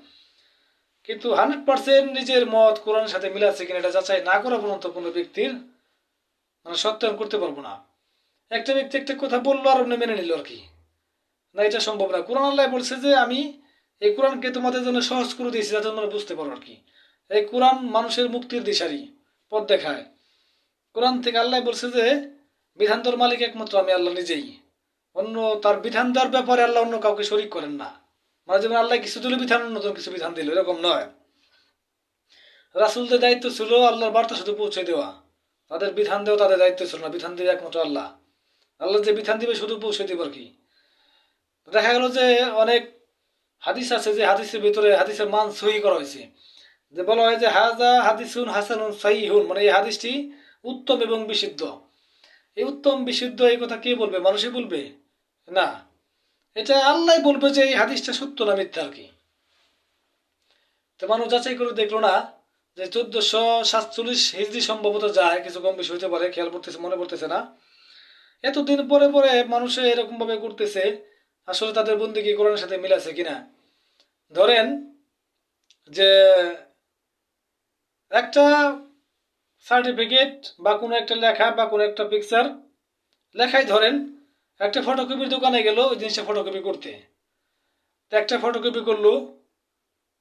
কিন্তু 100% নিজের মত কোরআনের সাথে মিলাচ্ছে কিনা এটা যাচাই না করা পর্যন্ত কোনো ব্যক্তির মানে সত্যায়ন করতে পারবো না। একটা ব্যক্তি একটা কথা বললো আর অন্য মেনে নিল আর কি, না এটা সম্ভব না। কোরআন আল্লাহ বলছে যে আমি এই কোরআনকে তোমাদের জন্য সহজ করে দিয়েছি যাতে তোমরা বুঝতে পারো আর কি। এই কোরআন মানুষের মুক্তির দিশারি, পথ দেখায়। কোরআন থেকে আল্লাহ বলছে যে বিধান দেওয়ার মালিক একমাত্র আমি আল্লাহ নিজেই, অন্য তার বিধান দেওয়ার ব্যাপারে আল্লাহ অন্য কাউকে শরিক করেন না। মানে যেমন আল্লাহ কিছু দিল বিধান, নতুন কিছু বিধান দিল এরকম নয়। রাসূলদের দায়িত্ব ছিল আল্লাহর বার্তা শুধু পৌঁছে দেওয়া, তাদের বিধান দেওয়া তাদের দায়িত্ব ছিল না। বিধান দিবে একমাত্র আল্লাহ, আল্লাহ যে বিধান দিবে শুধু পৌঁছে দিবে আর কি। দেখা গেল যে অনেক হাদিস আছে যে হাদিসের ভিতরে হাদিসের মান সহি করা হয়েছে, যে বলা হয় যে হাজা হাদিসুন হাসানুন সহিহুন, মানে এই হাদিসটি উত্তম এবং বিশুদ্ধ। এই উত্তম বিশুদ্ধ এই কথা কে বলবে? মানুষই বলবে না, এটা আল্লাহ বলবে যে এই হাদিসটা সত্য না মিথ্যা আর কি। তো মানুষ যাচাই করে দেখলো না যে 1447 হিজরি সম্ভবত যায়, কিছু কম বেশি হইতে পারে, খেয়াল করতেছে মনে পড়তেছে না। এতদিন পরে পরে মানুষে এরকম ভাবে করতেছে, আসলে তাদের বন্দেগী কোরআনের সাথে মিলাছে কিনা। ধরেন যে একটা সার্টিফিকেট বা কোনো একটা লেখা বা কোনো একটা পিকচার লেখাই ধরেন একটা ফটোকপির দোকানে গেল ওই জিনিসটা ফটোকপি করতে, তো একটা ফটোকপি করলো,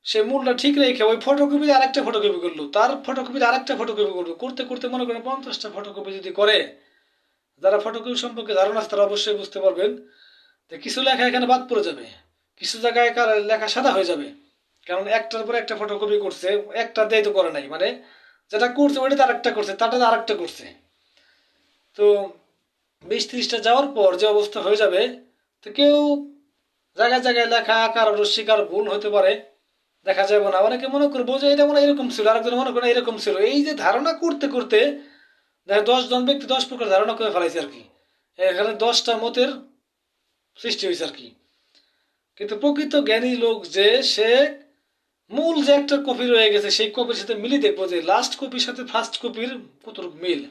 সে মূলটা ঠিক রেখে ওই ফটোকপি আরেকটা ফটোকপি করলো, তার ফটোকপি আরেকটা ফটোকপি করলো, করতে করতে মনে করেন 50টা ফটোকপি যদি করে, যারা ফটোকপি সম্পর্কে ধারণা আছে তারা অবশ্যই বুঝতে পারবেন যে কিছু লেখা এখানে বাদ পড়ে যাবে, কিছু জায়গায় লেখা সাদা হয়ে যাবে, কারণ একটার পর একটা ফটোকপি করছে, একটা দিয়ে তো করে নাই, মানে যেটা করছে ওইটা আরেকটা করছে, তারটা আরেকটা করছে। তো 20-30টা যাওয়ার পর যে অবস্থা হয়ে যাবে, তো কেউ জায়গায় জায়গায় লেখা আকার রস্বীকার ভুল হতে পারে, দেখা যাবে না। অনেকে মনে করবো যে এটা মনে হয় এরকম ছিল, আরেকজন মনে করে এরকম ছিল। এই যে ধারণা করতে করতে দেখা 10 জন ব্যক্তি 10 প্রকার ধারণা করে ফেলাইছে আর কি, এখানে 10টা মতের সৃষ্টি হয়েছে আর কি। কিন্তু প্রকৃত জ্ঞানী লোক যে সে মূল যে একটা কপি রয়ে গেছে সেই কপির সাথে মিলি দেখবো যে লাস্ট কপির সাথে ফার্স্ট কপির কতটুকু মিল,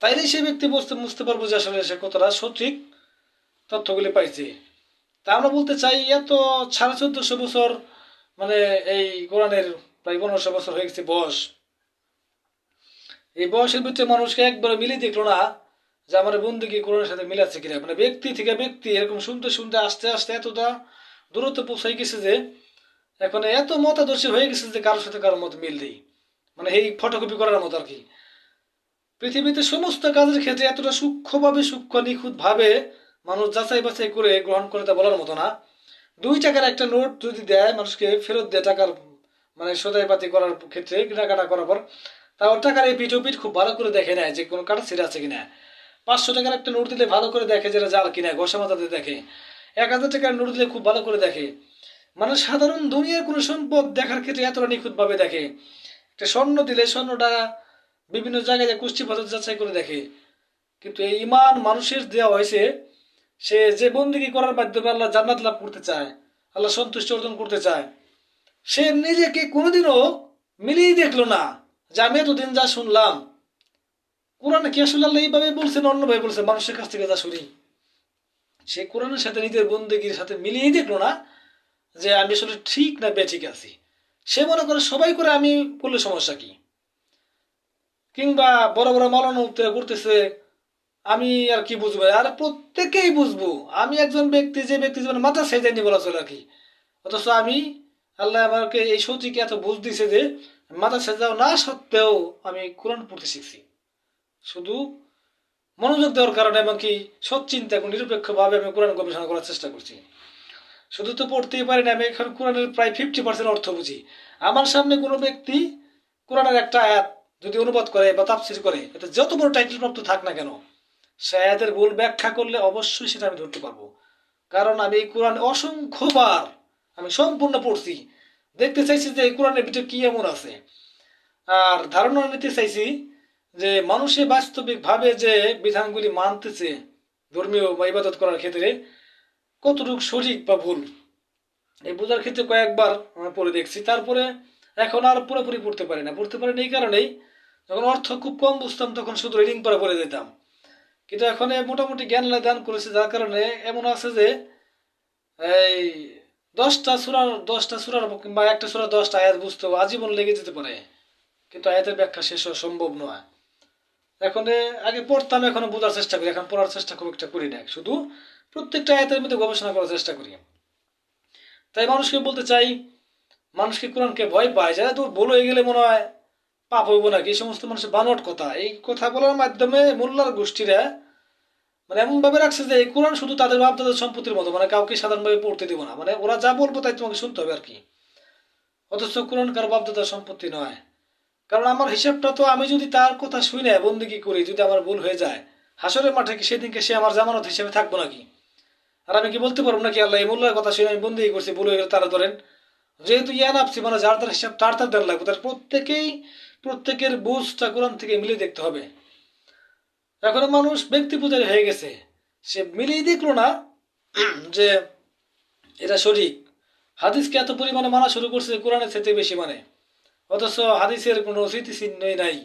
তাইলে সেই ব্যক্তি বুঝতে পারবো যে আসলে সে কতটা সঠিক তথ্যগুলি পাইছে। তা আমরা বলতে চাই এত 1450 বছর মানে এই কোরআনের প্রায় 1500 বছর হয়ে গেছে বয়স, এই বয়সের ভিতরে মানুষকে একবার মিলিয়ে দেখলো না যে আমার বন্দুকি কোরআনের সাথে মিলাচ্ছে কিনা। মানে ব্যক্তি থেকে ব্যক্তি এরকম শুনতে শুনতে আস্তে আস্তে এতটা দূরত্ব পৌঁছাই গেছে যে এখন এত মতাদর্শী হয়ে গেছে যে কারোর সাথে কারোর মতো মিল নেই, মানে এই ফটোকপি করার মতো আর কি। পৃথিবীতে সমস্ত কাজের ক্ষেত্রে এতটা সূক্ষ্মভাবে সূক্ষ্ম নিখুঁত ভাবে মানুষ যাচাই বাছাই করে গ্রহণ করে তা বলার মতো না। 2 টাকার একটা নোট যদি দেয় মানুষকে ফেরত দেয় টাকার মানে সদাই পাতি করার ক্ষেত্রে কেনাকাটা করার পর, তাও টাকার এই পিঠ ও পিঠ খুব ভালো করে দেখে নেয় যে কোনো কাটা ছিঁড়ে আছে কিনা। 500 টাকার একটা নোট দিলে ভালো করে দেখে যেটা জাল কিনা, ঘষা মাথাতে দেখে। 1000 টাকার নোট দিলে খুব ভালো করে দেখে। মানে সাধারণ দুনিয়ার কোনো সম্পদ দেখার ক্ষেত্রে এতটা নিখুঁত ভাবে দেখে। একটা স্বর্ণ দিলে স্বর্ণটা বিভিন্ন জায়গায় কুষ্টি পদ্ধতি যাচাই করে দেখে। কিন্তু এই ইমান মানুষের দেওয়া হয়েছে, সে যে বন্দিগি করার মাধ্যমে আল্লাহ জান্নাত লাভ করতে চায়, আল্লাহ সন্তুষ্টি অর্জন করতে চায়, সে নিজেকে কোনোদিনও মিলিয়ে দেখলো না যে আমি এতদিন যা শুনলাম কোরআনে কি আসলে আল্লাহ এইভাবে বলছেন অন্যভাবে বলছে মানুষের কাছ থেকে যা শুনি, সে কোরআনের সাথে নিজের বন্দিগির সাথে মিলিয়ে দেখলো না যে আমি আসলে ঠিক না বেঠিক আছি। সে মনে করে সবাই করে আমি করলে সমস্যা কি, কিংবা বড় বড় মালানো উত্তর করতেছে আমি আর কি বুঝবো, আর প্রত্যেকেই বুঝবো আমি একজন ব্যক্তি যে ব্যক্তি জীবনে মাথা সেজাইনি বলা চলে আর কি। অথচ আমি আল্লাহ আমাকে এই সত্যিকে এত বুঝ দিছে যে মাথা সেজাও না সত্ত্বেও আমি কোরআন পড়তে শিখছি, শুধু মনোযোগ দেওয়ার কারণে এমনকি সৎ চিন্তা নিরপেক্ষ ভাবে আমি কোরআন গবেষণা করার চেষ্টা করছি। শুধু তো পড়তেই পারি না, আমি এখন কোরআনের প্রায় 50% অর্থ বুঝি। আমার সামনে কোনো ব্যক্তি কোরআনের একটা আয়াত যদি অনুবাদ করে বা তাফসীর করে, এটা যত বড় টাইটেল প্রাপ্ত থাক না কেন, সে আয়াতের ভুল ব্যাখ্যা করলে অবশ্যই সেটা আমি ধরতে পারবো। কারণ আমি এই কোরআন অসংখ্যবার আমি সম্পূর্ণ পড়ছি, দেখতে চাইছি যে এই কোরআনের ভিতরে কি এমন আছে, আর ধারণা নিতে চাইছি যে মানুষে বাস্তবিক ভাবে যে বিধানগুলি মানতেছে ধর্মীয় বা ইবাদত করার ক্ষেত্রে কতটুকু সঠিক বা ভুল, এই বোঝার ক্ষেত্রে কয়েকবার পড়ে দেখছি। তারপরে এখন আর পুরোপুরি পড়তে পারি না এই কারণেই, যখন অর্থ খুব কম বুঝতাম তখন শুধু রিডিং পড়ে যেতাম। কিন্তু এখন মোটামুটি জ্ঞান দান করেছে, যার কারণে এমন আছে যে এই 10টা সূরার কিংবা একটা সূরা 10টা আয়াত বুঝতেও আজীবন লেগে যেতে পারে, কিন্তু আয়াতের ব্যাখ্যা শেষ হওয়া সম্ভব নয়। এখন আগে পড়তাম, এখনো বোঝার চেষ্টা করি, এখন পড়ার চেষ্টা খুব একটা করি না, শুধু প্রত্যেকটা আয়াতের মধ্যে গবেষণা করার চেষ্টা করি। তাই মানুষকে বলতে চাই, মানুষকে কোরআনকে ভয় পায়, যারা তো ভুল হয়ে গেলে মনে হয় পাপ হইব নাকি, এই সমস্ত মানুষের বানোয়াট কথা, এই কথা বলার মাধ্যমে মোল্লার গোষ্ঠীরা মানে এমন ভাবে রাখছে যে এই কোরআন শুধু তাদের বাপ দাদার সম্পত্তির মতো, মানে কাউকে সাধারণভাবে পড়তে দেবো না, মানে ওরা যা বলবো তাই তোমাকে শুনতে হবে আর কি। অথচ কোরআন কারো বাপ দাদার সম্পত্তি নয়। কারণ আমার হিসাবটা তো, আমি যদি তার কথা শুনে বন্দিগি করি, যদি আমার ভুল হয়ে যায়, হাসরের মাঠে কি সেদিনকে সে আমার জামানত হিসেবে থাকবো নাকি? আর আমি কি বলতে পারবো নাকি আল্লাহ এই মোল্লার কথা শুনে আমি বন্দিগি করছি, ভুল হয়ে গেলে তারা ধরেন, যেহেতু ইয়ান আপছি মানে যার তার হিসাব তার তার দেওয়া লাগবে, তার প্রত্যেকের বুঝটা কোরআন থেকে মিলিয়ে দেখতে হবে। এখন মানুষ ব্যক্তি পূজারী হয়ে গেছে, সে মিলিয়ে দেখলো না যে এটা সঠিক, হাদিসকে এত পরিমাণে মানা শুরু করছে কোরআনের চাইতে বেশি মানে, অথচ হাদিসের কোনো স্মৃতিচিহ্নই নাই।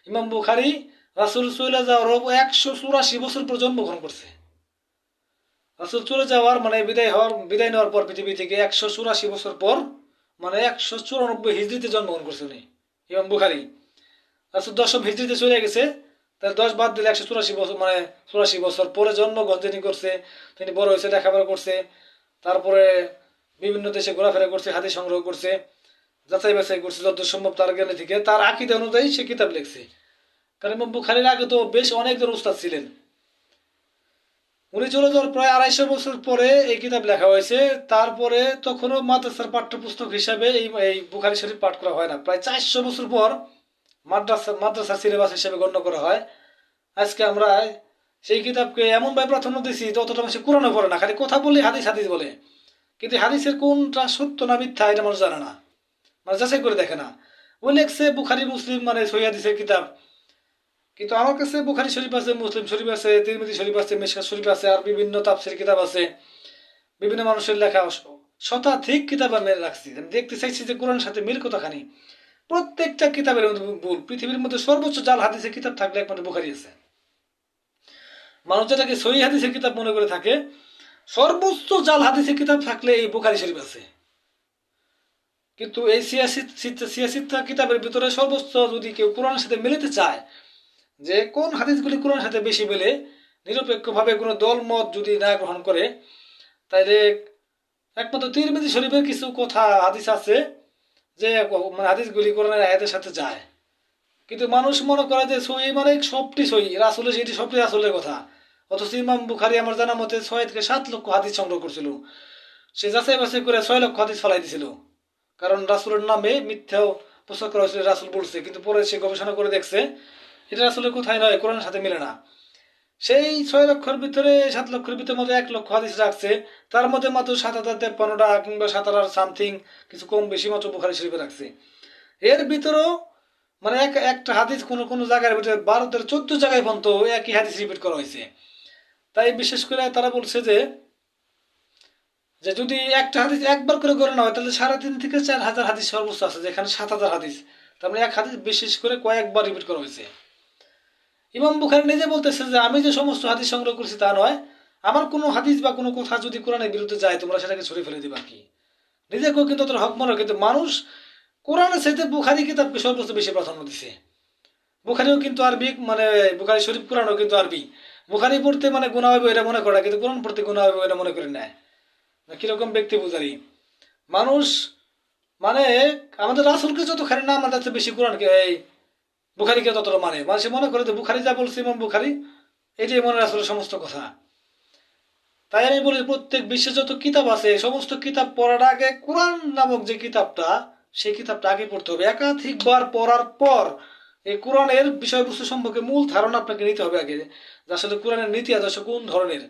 ইমাম বুখারী রাসূল চলে যাওয়ার 184 বছর পর জন্মগ্রহণ করছে। রাসূল চলে যাওয়ার মানে বিদায় নেওয়ার পর পৃথিবী থেকে 184 বছর পর, মানে 194 হিজরিতে জন্মগ্রহণ করছে উনি, ইমাম বুখারী। রাসূল 10ম হিজরিতে চলে গেছে, তার 10 বাদ দিলে 184 বছর, মানে 84 বছর পরে জন্মগ্রহণ যিনি করছে, তিনি বড় হয়েছে, লেখাপড়া করছে, তারপরে বিভিন্ন দেশে ঘোরাফেরা করছে, হাদিস সংগ্রহ করছে, যাচাই বাছাই করছে যত সম্ভব তার জ্ঞানে থেকে, তার আকীদা অনুযায়ী সে কিতাব লিখছে। কারণ ইমাম বুখারীর আগে তো বেশ অনেকজন উস্তাদ ছিলেন। উনি চলে যাওয়ার প্রায় 250 বছর পরে এই কিতাব লেখা হয়েছে। তারপরে তখনও মাদ্রাসার পাঠ্যপুস্তক হিসাবে এই বুখারী শরীফ পাঠ করা হয় না, প্রায় 400 বছর পর মাদ্রাসার সিলেবাস হিসেবে গণ্য করা হয়। আজকে আমরা সেই কিতাবকে এমনভাবে প্রাধান্য দিচ্ছি যতটা মানুষ কোরআনও পড়ে না, খালি কথা বললে হাদিস হাদিস বলে, কিন্তু হাদিসের কোনটা সত্য না মিথ্যা এটা মানুষ জানে না, মানে যাচাই করে দেখে না। ওই লেখছে বুখারী মুসলিম মানে সহিহ হাদিসের কিতাব, কিন্তু আমার কাছে বুখারী শরীফ আছে, মুসলিম শরীফ আছে, তিরমিজি শরীফ আছে, মিশকাত শরীফ আছে, আর বিভিন্ন তাফসীর কিতাব আছে, বিভিন্ন মানুষের লেখা শতাধিক কিতাব আমি রাখছি। আমি দেখতে চাইছি যে কোরআনের সাথে মিল কতখানি। প্রত্যেকটা কিতাবের মধ্যে ভুল। পৃথিবীর মধ্যে সর্বোচ্চ জাল হাদিসের কিতাব থাকলে একমাত্র বুখারী আছে। মানুষ যেটাকে সহিহ হাদিসের কিতাব মনে করে থাকে, সর্বোচ্চ জাল হাদিসের কিতাব থাকলে এই বুখারী শরীফ আছে। কিন্তু এই সিয়াসিত্তা কিতাবের ভিতরে সর্বোচ্চ যদি কেউ কোরআনের সাথে মিলাতে চায়, যে কোন হাদিসগুলি কোরআনের সাথে বেশি মিলে, নিরপেক্ষভাবে কোনো দল মত যদি না গ্রহণ করে, তাইলে একমাত্র তিরমিজি শরীফের কিছু কথা হাদিস আছে যে মানে হাদিসগুলি কোরআনের আয়াতের সাথে যায়। কিন্তু মানুষ মনে করে যে সহি মানে সবটি সহি, রাসূলের সেটি সবটি রাসূলের কথা। অথচ ইমাম বুখারী আমার জানা মতে 6 থেকে 7 লক্ষ হাদিস সংগ্রহ করছিল। সে যাচাই বাছাই করে 6 লক্ষ হাদিস ফেলাই দিছিল, কারণ রাসূলের নামে মিথ্যাও প্রচার করা হয়েছিল, রাসূল বলছে, কিন্তু পরে সে গবেষণা করে দেখছে এটা রাসূলের কথাই নয়, কোরআনের সাথে মিলে না। সেই 6 লক্ষের ভিতরে 7 লক্ষের ভিতরে মধ্যে 1 লক্ষ হাদিস রাখছে, তার মধ্যে মাত্র 7053টা কিংবা 7000 সামথিং কিছু কম বেশি মাত্র বুখারী শরীফে রাখছে। এর ভিতরেও মানে একটা হাদিস কোনো কোনো জায়গার ভিতরে 12 থেকে 14 জায়গায় পর্যন্ত একই হাদিস রিপিট করা হয়েছে। তাই বিশেষ করে তারা বলছে যে যে যদি একটা হাদিস একবার করে গণনা হয়, তাহলে 3.5 থেকে 4,000 হাদিস সর্বোচ্চ আছে, যেখানে 7,000 হাদিস, তার মানে এক হাদিস বিশেষ করে কয়েকবার রিপিট করা হয়েছে। ইমাম বুখারী নিজে বলতেছে যে আমি যে সমস্ত হাদিস সংগ্রহ করছি তা নয়, আমার কোনো হাদিস বা কোনো কথা যদি কোরআনের বিরুদ্ধে যায় তোমরা সেটাকে ছড়িয়ে ফেলে দিবা কি। নিজেকেও কিন্তু তোর হক মনে, কিন্তু মানুষ কোরআনের চাইতে বুখারী কিতাবকে সর্বোচ্চ বেশি প্রাধান্য দিছে। বুখারীও কিন্তু আরবি, মানে বুখারী শরীফ কোরআনও কিন্তু আরবি। বুখারী পড়তে মানে গুনাহ হবে এটা মনে করে, কিন্তু কোরআন পড়তে গুনাহ হবে এটা মনে করে নেয়। কিরকম ব্যক্তি পূজারী মানুষ, মানে আমাদের রাসূলকে যতখানি না মানে তার বেশি কোরআনকে এই বুখারীকে ততটা মানে, মানুষ মনে করে যে বুখারী যা বলছে ইমাম বুখারী এটাই মনে রাসূলের সমস্ত কথা। তাই আমি বলি প্রত্যেক বিশ্বে যত কিতাব আছে সমস্ত কিতাব পড়ার আগে কোরআন নামক যে কিতাবটা সেই কিতাবটা আগে পড়তে হবে। একাধিকবার পড়ার পর এই কোরআনের বিষয়বস্তু সম্পর্কে মূল ধারণা আপনাকে নিতে হবে আগে, যে আসলে কোরআনের নীতি আদর্শ কোন ধরনের।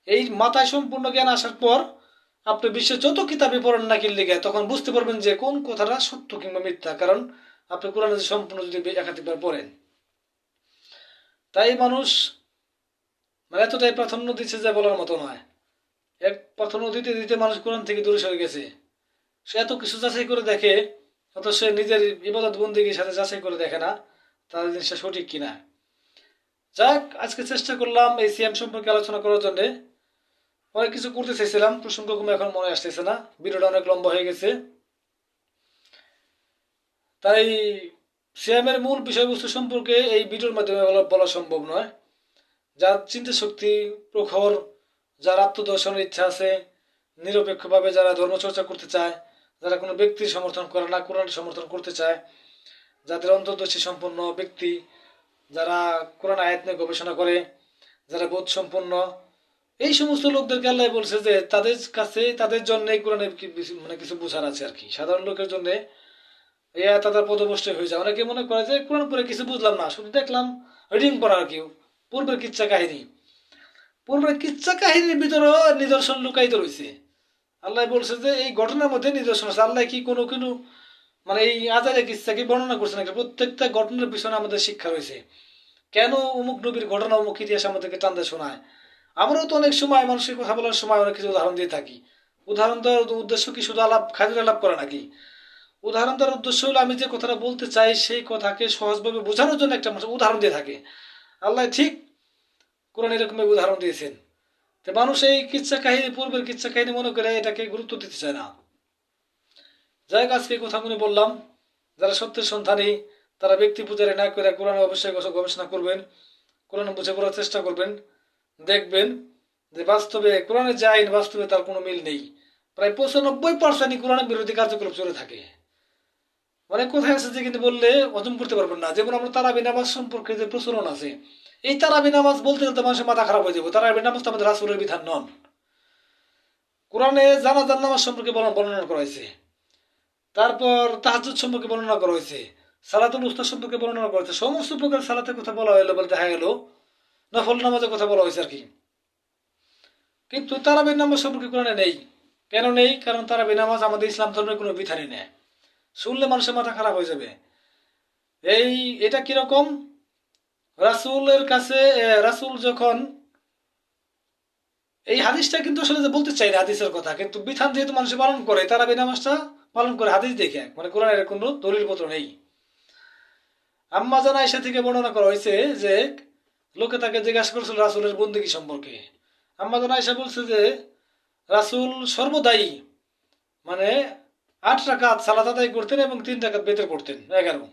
এই মাথায় সম্পূর্ণ জ্ঞান আসার পর আপনি বিশ্বের যত কিতাবে পড়েন না কিনলে তখন বুঝতে পারবেন যে কোন কথাটা সত্য কিংবা মিথ্যা, কারণ আপনি কোরআনে সম্পূর্ণ যদি একাধিকবার পড়েন। তাই মানুষ মানে এতটাই প্রাধান্য দিচ্ছে যে বলার মতো নয়। এক প্রাধান্য দিতে দিতে মানুষ কোরআন থেকে দূরে সরে গেছে। সে এত কিছু যাচাই করে দেখে, অথচ সে নিজের ইবাদত বন্দিগির সাথে যাচাই করে দেখে না তার জিনিসটা সঠিক কিনা। যাক, আজকে চেষ্টা করলাম এই সিএম সম্পর্কে আলোচনা করার জন্য। অনেক কিছু করতে চাইছিলাম, প্রসঙ্গক্রমে এখন মনে আসতেছে না, ভিডিওটা অনেক লম্বা হয়ে গেছে। তাই সিএমের মূল বিষয়বস্তু সম্পর্কে এই ভিডিওর মাধ্যমে বলা সম্ভব নয়। যার চিন্তা শক্তি প্রখর, যার আত্মদর্শনের ইচ্ছা আছে, নিরপেক্ষভাবে যারা ধর্মচর্চা করতে চায়, যারা কোনো ব্যক্তির সমর্থন করে না, কোরআন সমর্থন করতে চায়, যাদের অন্তর্দর্শী সম্পন্ন ব্যক্তি, যারা কোরআন আয়াত নিয়ে গবেষণা করে, যারা বোধ সম্পন্ন, এই সমস্ত লোকদেরকে আল্লাহ বলছে যে তাদের কাছে তাদের জন্য কোরআনের মানে কিছু বোঝার আছে আর কি। সাধারণ লোকের জন্য তাদের পদভষ্ট হয়ে যায়। অনেকে মনে করে যে কোরআন পড়ে কিছু বুঝলাম না, শুধু দেখলাম রিডিং পড়া আর কি, পূর্বের কিচ্ছা কাহিনী। পূর্বের কিচ্ছা কাহিনীর ভিতরেও নিদর্শন লুকায়িত রয়েছে। আল্লাহ বলছে যে এই ঘটনার মধ্যে নিদর্শন আছে। আল্লাহ কি কোনো কোনো মানে এই আজারে কিচ্ছা কি বর্ণনা করছে নাকি? প্রত্যেকটা ঘটনার পিছনে আমাদের শিক্ষা রয়েছে। কেন অমুক নবীর ঘটনা অমুক ইতিহাস আমাদেরকে টানতে শোনায়? আমরাও তো অনেক সময় মানুষের কথা বলার সময় অনেক কিছু উদাহরণ দিয়ে থাকি। উদাহরণ দেওয়ার উদ্দেশ্য কি শুধু খাতির আলাপ করা নাকি? উদাহরণ দেওয়ার উদ্দেশ্য হলো আমি যে কথাটা বলতে চাই সেই কথাকে সহজভাবে বোঝানোর জন্য একটা মানুষ উদাহরণ দিয়ে থাকে। আল্লাহ ঠিক কোরআন এরকম উদাহরণ দিয়েছেন। তো মানুষ এই কিচ্ছা কাহিনী, পূর্বের কিচ্ছা কাহিনী মনে করে এটাকে গুরুত্ব দিতে চায় না। যাই হোক, আজকে কথাগুলো বললাম। যারা সত্যের সন্ধানী তারা ব্যক্তি পূজারে না করে কোরআনে অবশ্যই গবেষণা করবেন, কোরআন বুঝে পড়ার চেষ্টা করবেন। দেখবেন যে বাস্তবে কোরআনের যে আইন, বাস্তবে তার কোনো মিল নেই। প্রায় 95% কোরআনের বিরোধী কার্যকলাপ চলে থাকে। অনেক কোথায় আছে যে কিন্তু বললে হজম করতে পারবেন না। যেমন আমরা তারাবি নামাজ সম্পর্কে যে প্রচলন আছে, এই তারাবি নামাজ বলতে বলতে মানুষের মাথা খারাপ হয়ে যাবে। তারাবি নামাজ তো আমাদের রাসূলের বিধান নন। কোরআনে জানাজার নামাজ সম্পর্কে বর্ণনা করা হয়েছে, তারপর তাহাজ্জুদ সম্পর্কে বর্ণনা করা হয়েছে, সালাতুল উস্তা সম্পর্কে বর্ণনা করা হয়েছে। সমস্ত প্রকার সালাতের কথা বলা হলো বলে দেখা গেল নফল নামাজের কথা বলা হয়েছে আর কি। কিন্তু তারাবি নামাজ সম্পর্কে কোরআনে নেই। কেন নেই? কারণ তারাবি নামাজ আমাদের ইসলাম ধর্মের কোনো বিধানই নেই। শুনলে মানুষের মাথা খারাপ হয়ে যাবে। এটা কিরকম? রাসূলের কাছে রাসূল যখন এই হাদিসটা কিন্তু আসলে যে বলতে চাই না হাদিসের কথা, কিন্তু বিধান যেহেতু মানুষ পালন করে, তারাবি নামাজটা পালন করে হাদিস দেখে, মানে কোরআনের কোনো দলিলপত্র নেই। আম্মা জান আয়েশা থেকে বর্ণনা করা হয়েছে যে লোকে তাকে জিজ্ঞাসা করেছিল রাসূলের বন্দেগী সম্পর্কে। আম্মা জান আয়েশা বলছে যে রাসূল সর্বদাই মানে 8 রাকাত সালাত আদায় করতেন এবং 3 রাকাত বেতর করতেন, 11।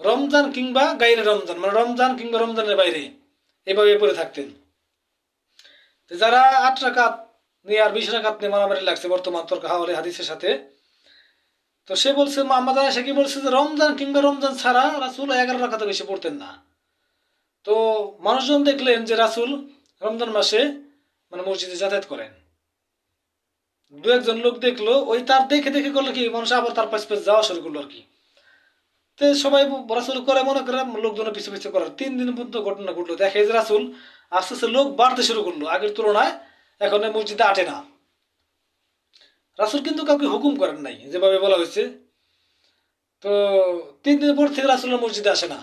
রমজান কিংবা গাইরে রমজান, মানে রমজান কিংবা রমজানের বাইরে এভাবে পড়ে থাকতেন। যারা 8 রাকাত নিয়ে আর 20 রাকাত নিয়ে মারামারি লাগছে বর্তমান তর্ক হাওয়ালে হাদিসের সাথে, তো সে বলছে মোহাম্মদ আয়েশা কি বলছে যে রমজান কিংবা রমজান ছাড়া রাসূল 11 রাকাতে বেশি পড়তেন না। তো মানুষজন দেখলেন যে রাসূল রমজান মাসে মানে মসজিদে যাতায়াত করেন। দু একজন লোক দেখলো, ওই তার দেখে দেখে করলো কি মানুষ আবার তার পাশ পাশ যাওয়া শুরু করলো আর কি। তো সবাই রাসূল করে মনে করে লোকজন পিছু পিছু করার। 3 দিন পর্যন্ত ঘটনা ঘটলো, দেখে যে রাসূল আস্তে আস্তে লোক বাড়তে শুরু করলো, আগের তুলনায় এখন মসজিদে আটে না। রাসূল কিন্তু কাউকে হুকুম করেন নাই যেভাবে বলা হয়েছে। তো 3 দিন পর থেকে রাসূলের মসজিদে আসে না।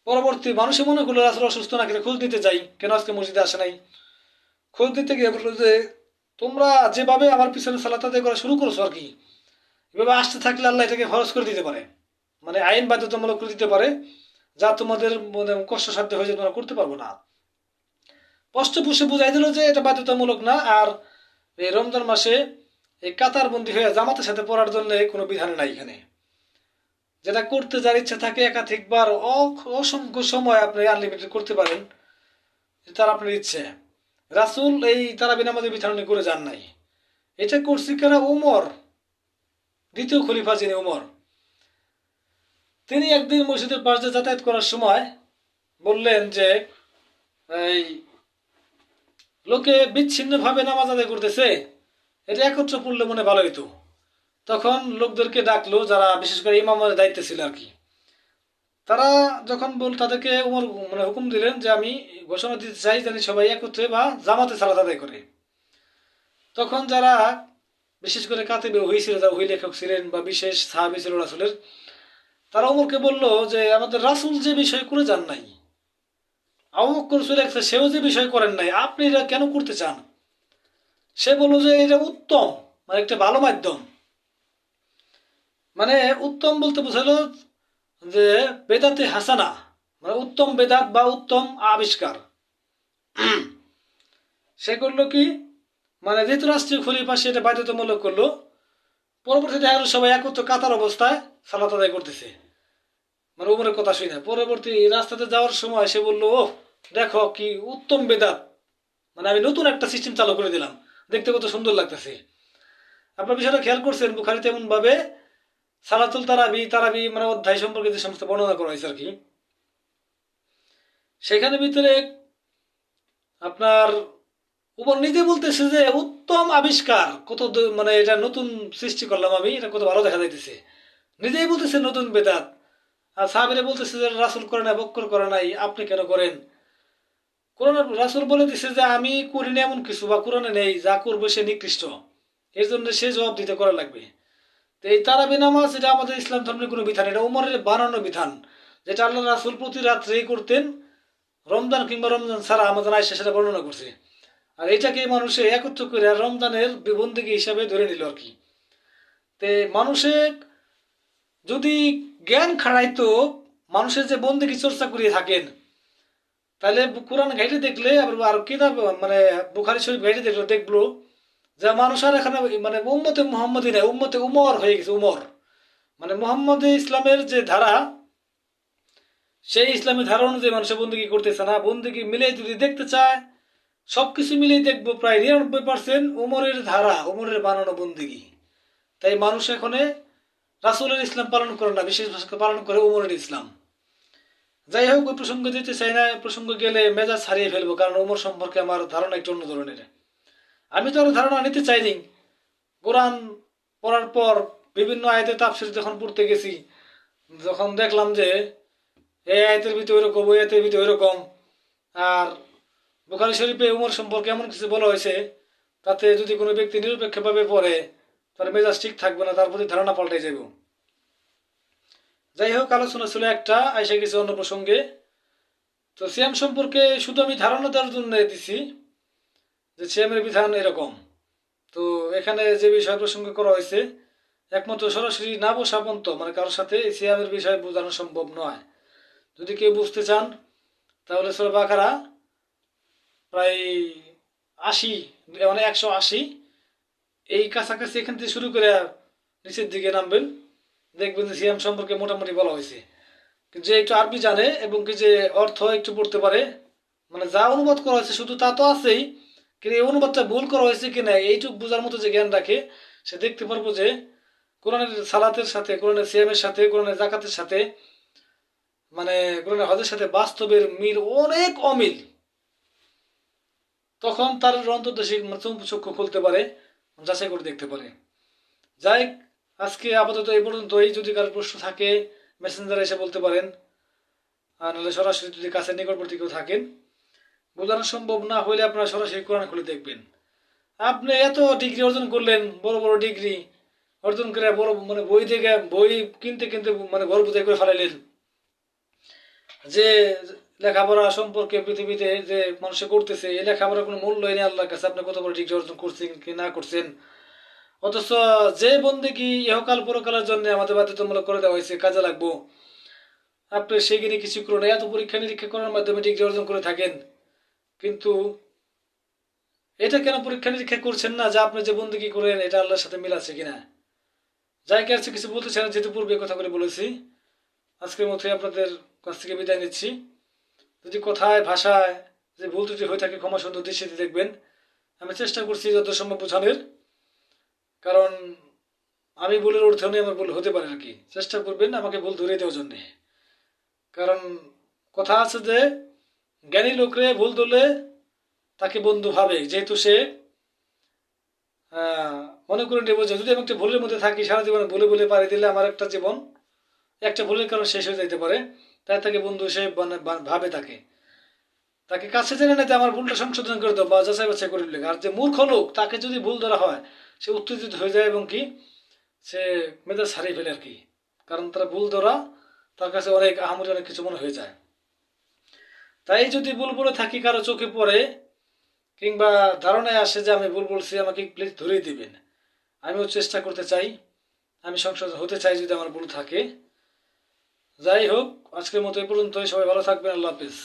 পরবর্তী মানুষে মনে করলো রাসূল অসুস্থ নাকি, খোঁজ দিতে যাই কেন আজকে মসজিদে আসে নাই। খোঁজ দিতে গিয়ে বললো যে তোমরা যেভাবে আমার পিছনে সালাত আদায় করা শুরু করছো আর কি, এভাবে আসতে থাকলে আল্লাহ এটাকে ফরজ করে দিতে পারে, মানে আইন বাধ্যতামূলক করে দিতে পারে, যা তোমাদের কষ্টসাধ্য হয়ে যায় তোমরা করতে পারবো না। স্পষ্ট পুষে বুঝাই দিল যে এটা বাধ্যতামূলক না। আর এই রমজান মাসে এই কাতার বন্দী হয়ে জামাতের সাথে পড়ার জন্য কোনো বিধান নাই এখানে। যেটা করতে যার ইচ্ছা থাকে একাধিকবার অসংখ্য সময় আপনি আনলিমিটেড করতে পারেন, তার আপনার ইচ্ছে। রাসূল এই তারাবি নামাজের বিধান করে যান নাই। এটা করছে কারা? উমর, দ্বিতীয় খলিফা যিনি উমর। তিনি একদিন মসজিদের পাশ দিয়ে যাতায়াত করার সময় বললেন যে এই লোকে বিচ্ছিন্নভাবে নামাজ আদায় করতেছে, এটা একত্র পড়লে মনে ভালো হইতো। তখন লোকদেরকে ডাকলো, যারা বিশেষ করে ইমামের দায়িত্বে ছিল আর কি। তারা যখন তাদেরকে উমর মানে হুকুম দিলেন যে আমি ঘোষণা দিতে চাই যেন সবাই একত্রে বা জামাতে সালাত আদায় করে। তখন যারা বিশেষ করে কাতিবে হয়েছিল, যারা ওই লেখক ছিলেন বা বিশেষ সাহাবী ছিল রাসূলের, তারা উমরকে বলল যে আমাদের রাসূল যে বিষয় করে যান নাই, আবু বকর চলে গেছে সেও যে বিষয় করেন নাই, আপনি এটা কেন করতে চান? সে বলল যে এটা উত্তম, মানে একটা ভালো মাধ্যম। মানে উত্তম বলতে বোঝালো যে বেদাতে হাসানা, মানে উত্তম বেদাত বা উত্তম আবিষ্কার। সে করলো কি, মানে যেহেতু রাষ্ট্রীয় খলিফা সেটা বাধ্যতামূলক করলো। পরবর্তীতে দেখা গেলো সবাই একত্র কাতার অবস্থায় সালাত আদায় করতেছে, মানে উমরের কথা শুনে। পরবর্তী রাস্তাতে যাওয়ার সময় সে বললো, ও দেখো কি উত্তম বেদাত, মানে আমি নতুন একটা সিস্টেম চালু করে দিলাম, দেখতে কত সুন্দর লাগতেছে। আপনার বিষয়টা খেয়াল করছেন, বুখারীতে এমন ভাবে সালাতুল তারাবি তারাবি মানে অধ্যায় সম্পর্কে যে সমস্ত বর্ণনা করা হয়েছে আর কি, সেখানে ভিতরে আপনার উপর নিজে বলতেছে যে উত্তম আবিষ্কার, কত মানে এটা নতুন সৃষ্টি করলাম আমি, এটা কত ভালো দেখা যাইতেছে। নিজেই বলতেছে নতুন বেদাত। আর সাহাবীরা বলতেছে যে রাসূল করে নাই, বক্কর করে নাই, আপনি কেন করেন? কোরআন রাসূল বলে দিছে যে আমি করি না এমন কিছু, বা কোরআনে নেই, যা করবো সে নিকৃষ্ট, এর জন্য সে জবাব দিতে করা লাগবে। তো এই তারাবি নামাজ এটা আমাদের ইসলাম ধর্মের কোনো বিধান, এটা উমরের বানানো বিধান, যেটা আল্লাহ রাসূল প্রতি রাত্রেই করতেন, রমজান কিংবা রমজান ছাড়া আমাদের আয়েশা সেটা বর্ণনা করছে। আর এটাকে মানুষে একত্র করে রমজানের বন্দেগী হিসাবে ধরে নিল আর কি। তে মানুষের যদি জ্ঞান খাড়াইতো, মানুষের যে বন্দেগী চর্চা করিয়ে থাকেন, তাহলে কোরআন ঘাইটে দেখলে আবার আর কিতাব মানে বুখারী শরীফ ঘাইটে দেখলো দেখলো যে মানুষ আর এখানে মানে উম্মতে মুহাম্মদী নাই, উম্মতে উমর হয়ে গেছে। উমর মানে মোহাম্মদ ইসলামের যে ধারা, সেই ইসলামী ধারা অনুযায়ী মানুষের বন্দেগী করতেছে না। বন্দেগী মিলে যদি দেখতে চায়, সবকিছু মিলেই দেখবো প্রায় 99% উমরের ধারা, উমরের বানানো বন্দেগী। তাই মানুষ এখানে রাসূলের ইসলাম পালন করে না, বিশেষ পালন করে উমরের ইসলাম। যাই হোক, ওই প্রসঙ্গ দিতে চাই না, প্রসঙ্গ গেলে মেজাজ হারিয়ে ফেলবো, কারণ উমর সম্পর্কে আমার ধারণা একটু অন্য ধরনের। আমি তো আর ধারণা নিতে চাইনি। কোরআন পড়ার পর বিভিন্ন আয়াতের তাফসীর যখন পড়তে গেছি, যখন দেখলাম যে এই আয়াতের ভিতরে ওইরকম, ওই আয়াতের ভিতরে ওইরকম, আর বুখারী শরীফে উমর সম্পর্কে এমন কিছু বলা হয়েছে, তাতে যদি কোনো ব্যক্তি নিরপেক্ষভাবে পড়ে, তার মেজাজ ঠিক থাকবে না, তার প্রতি ধারণা পাল্টে যাবে। যাই হোক, আলোচনা ছিল একটা, আইসা গেছে অন্য প্রসঙ্গে। তো সিয়াম সম্পর্কে শুধু আমি ধারণা দেওয়ার জন্য দিছি যে সিয়ামের বিধান এরকম। তো এখানে যে বিষয় প্রসঙ্গ করা হয়েছে, একমাত্র সরাসরি না বসা পর্যন্ত মানে কারোর সাথে এই সিয়ামের বিষয় বোঝানো সম্ভব নয়। যদি কেউ বুঝতে চান, তাহলে সূরা বাকারা প্রায় 80 মানে 180 এই কাছাকাছি এখান থেকে শুরু করে নিচের দিকে নামবেন, দেখবেন যে সিয়াম সম্পর্কে মোটামুটি বলা হয়েছে। যে একটু আরবি জানে এবং কি যে অর্থ একটু পড়তে পারে, মানে যা অনুবাদ করা হয়েছে শুধু তা তো আছেই, কিন্তু এই অনুবাদটা ভুল করা হয়েছে কিনা এইটুকু বোঝার মতো যে জ্ঞান রাখে, সে দেখতে পারবো যে কোরআনের সালাতের সাথে, কোরআনের সিয়ামের সাথে, কোরআনের জাকাতের সাথে, মানে কোরআনের হজের সাথে বাস্তবের মিল অনেক অমিল। তখন তার অন্তর্দর্শী চক্ষু খুলতে পারে, যাচাই করে দেখতে পারে। যাই, আজকে আপাতত এই পর্যন্তই। যদি কারোর প্রশ্ন থাকে মেসেঞ্জারে এসে বলতে পারেন, আর নাহলে সরাসরি যদি কাছের নিকটবর্তী কেউ থাকেন, বোঝানো সম্ভব না হলে আপনারা সরাসরি কোরআন খুলে দেখবেন। আপনি এত ডিগ্রি অর্জন করলেন, বড় বড় ডিগ্রি অর্জন করে বড় মানে বই থেকে বই কিনতে কিনতে মানে ঘর বোঝাই করে ফেলাইলেন, যে লেখাপড়া সম্পর্কে পৃথিবীতে যে মানুষে করতেছে, এই লেখাপড়ার কোনো মূল্যই নেই আল্লাহর কাছে, আপনি কত বড় ডিগ্রি অর্জন করছেন কি না করছেন। অথচ যে বন্দেগী ইহকাল পরকালের জন্য আমাদের বাধ্যতামূলক করে দেওয়া হয়েছে, কাজে লাগবো, আপনি সেখানে কিছু করুন, এত পরীক্ষা নিরীক্ষা করার মাধ্যমে ডিগ্রি অর্জন করে থাকেন, কিন্তু এটা কেন পরীক্ষা নিরীক্ষা করছেন না যে আপনি যে বন্দেগী করেন এটা আল্লাহর সাথে মিল আছে কিনা। যাই কাছে কিছু বলতে চান, যেহেতু পূর্বে কথা করে বলেছি, আজকের মতোই আপনাদের কাছ থেকে বিদায় নিচ্ছি। যদি কথায় ভাষায় যে ভুল ত্রুটি হয়ে থাকে, ক্ষমা সুন্দর দৃষ্টিতে দেখবেন। আমি চেষ্টা করছি যত সম্ভব বোঝানোর, কারণ আমি ভুলের অর্থ নিয়ে আমার ভুল হতে পারে আর কি। চেষ্টা করবেন আমাকে ভুল ধরে দেওয়ার জন্যে, কারণ কথা আছে যে জ্ঞানী লোকরে ভুল ধরলে তাকে বন্ধু ভাবে, যেহেতু সে মনে করে নেব যে যদি আমি একটা ভুলের মধ্যে থাকি, সারা জীবন ভুলে ভুলে পাড়ি দিলে আমার একটা জীবন একটা ভুলের কারণে শেষ হয়ে যেতে পারে, তাই তাকে বন্ধু সে ভাবে তাকে, তাকে কাছে জেনে নিতে আমার ভুলটা সংশোধন করে দাও বা যাচাই বাছাই করে লেখা। আর যে মূর্খ লোক তাকে যদি ভুল ধরা হয় সে উত্তেজিত হয়ে যায় এবং কি সে মেজাজ হারিয়ে ফেলে আর কি, কারণ তারা ভুল ধরা তার কাছে অনেক আহামরি অনেক কিছু মনে হয়ে যায়। তাই যদি ভুল বলে থাকি কারো চোখে পড়ে কিংবা ধারণায় আসে যে আমি ভুল বলছি, আমাকে প্লিজ ধরিয়ে দিবেন। আমিও চেষ্টা করতে চাই, আমি সংশোধন হতে চাই যদি আমার ভুল থাকে। যাই হোক, আজকের মতো এই পর্যন্তই। সবাই ভালো থাকবেন। আল্লাহ হাফিজ।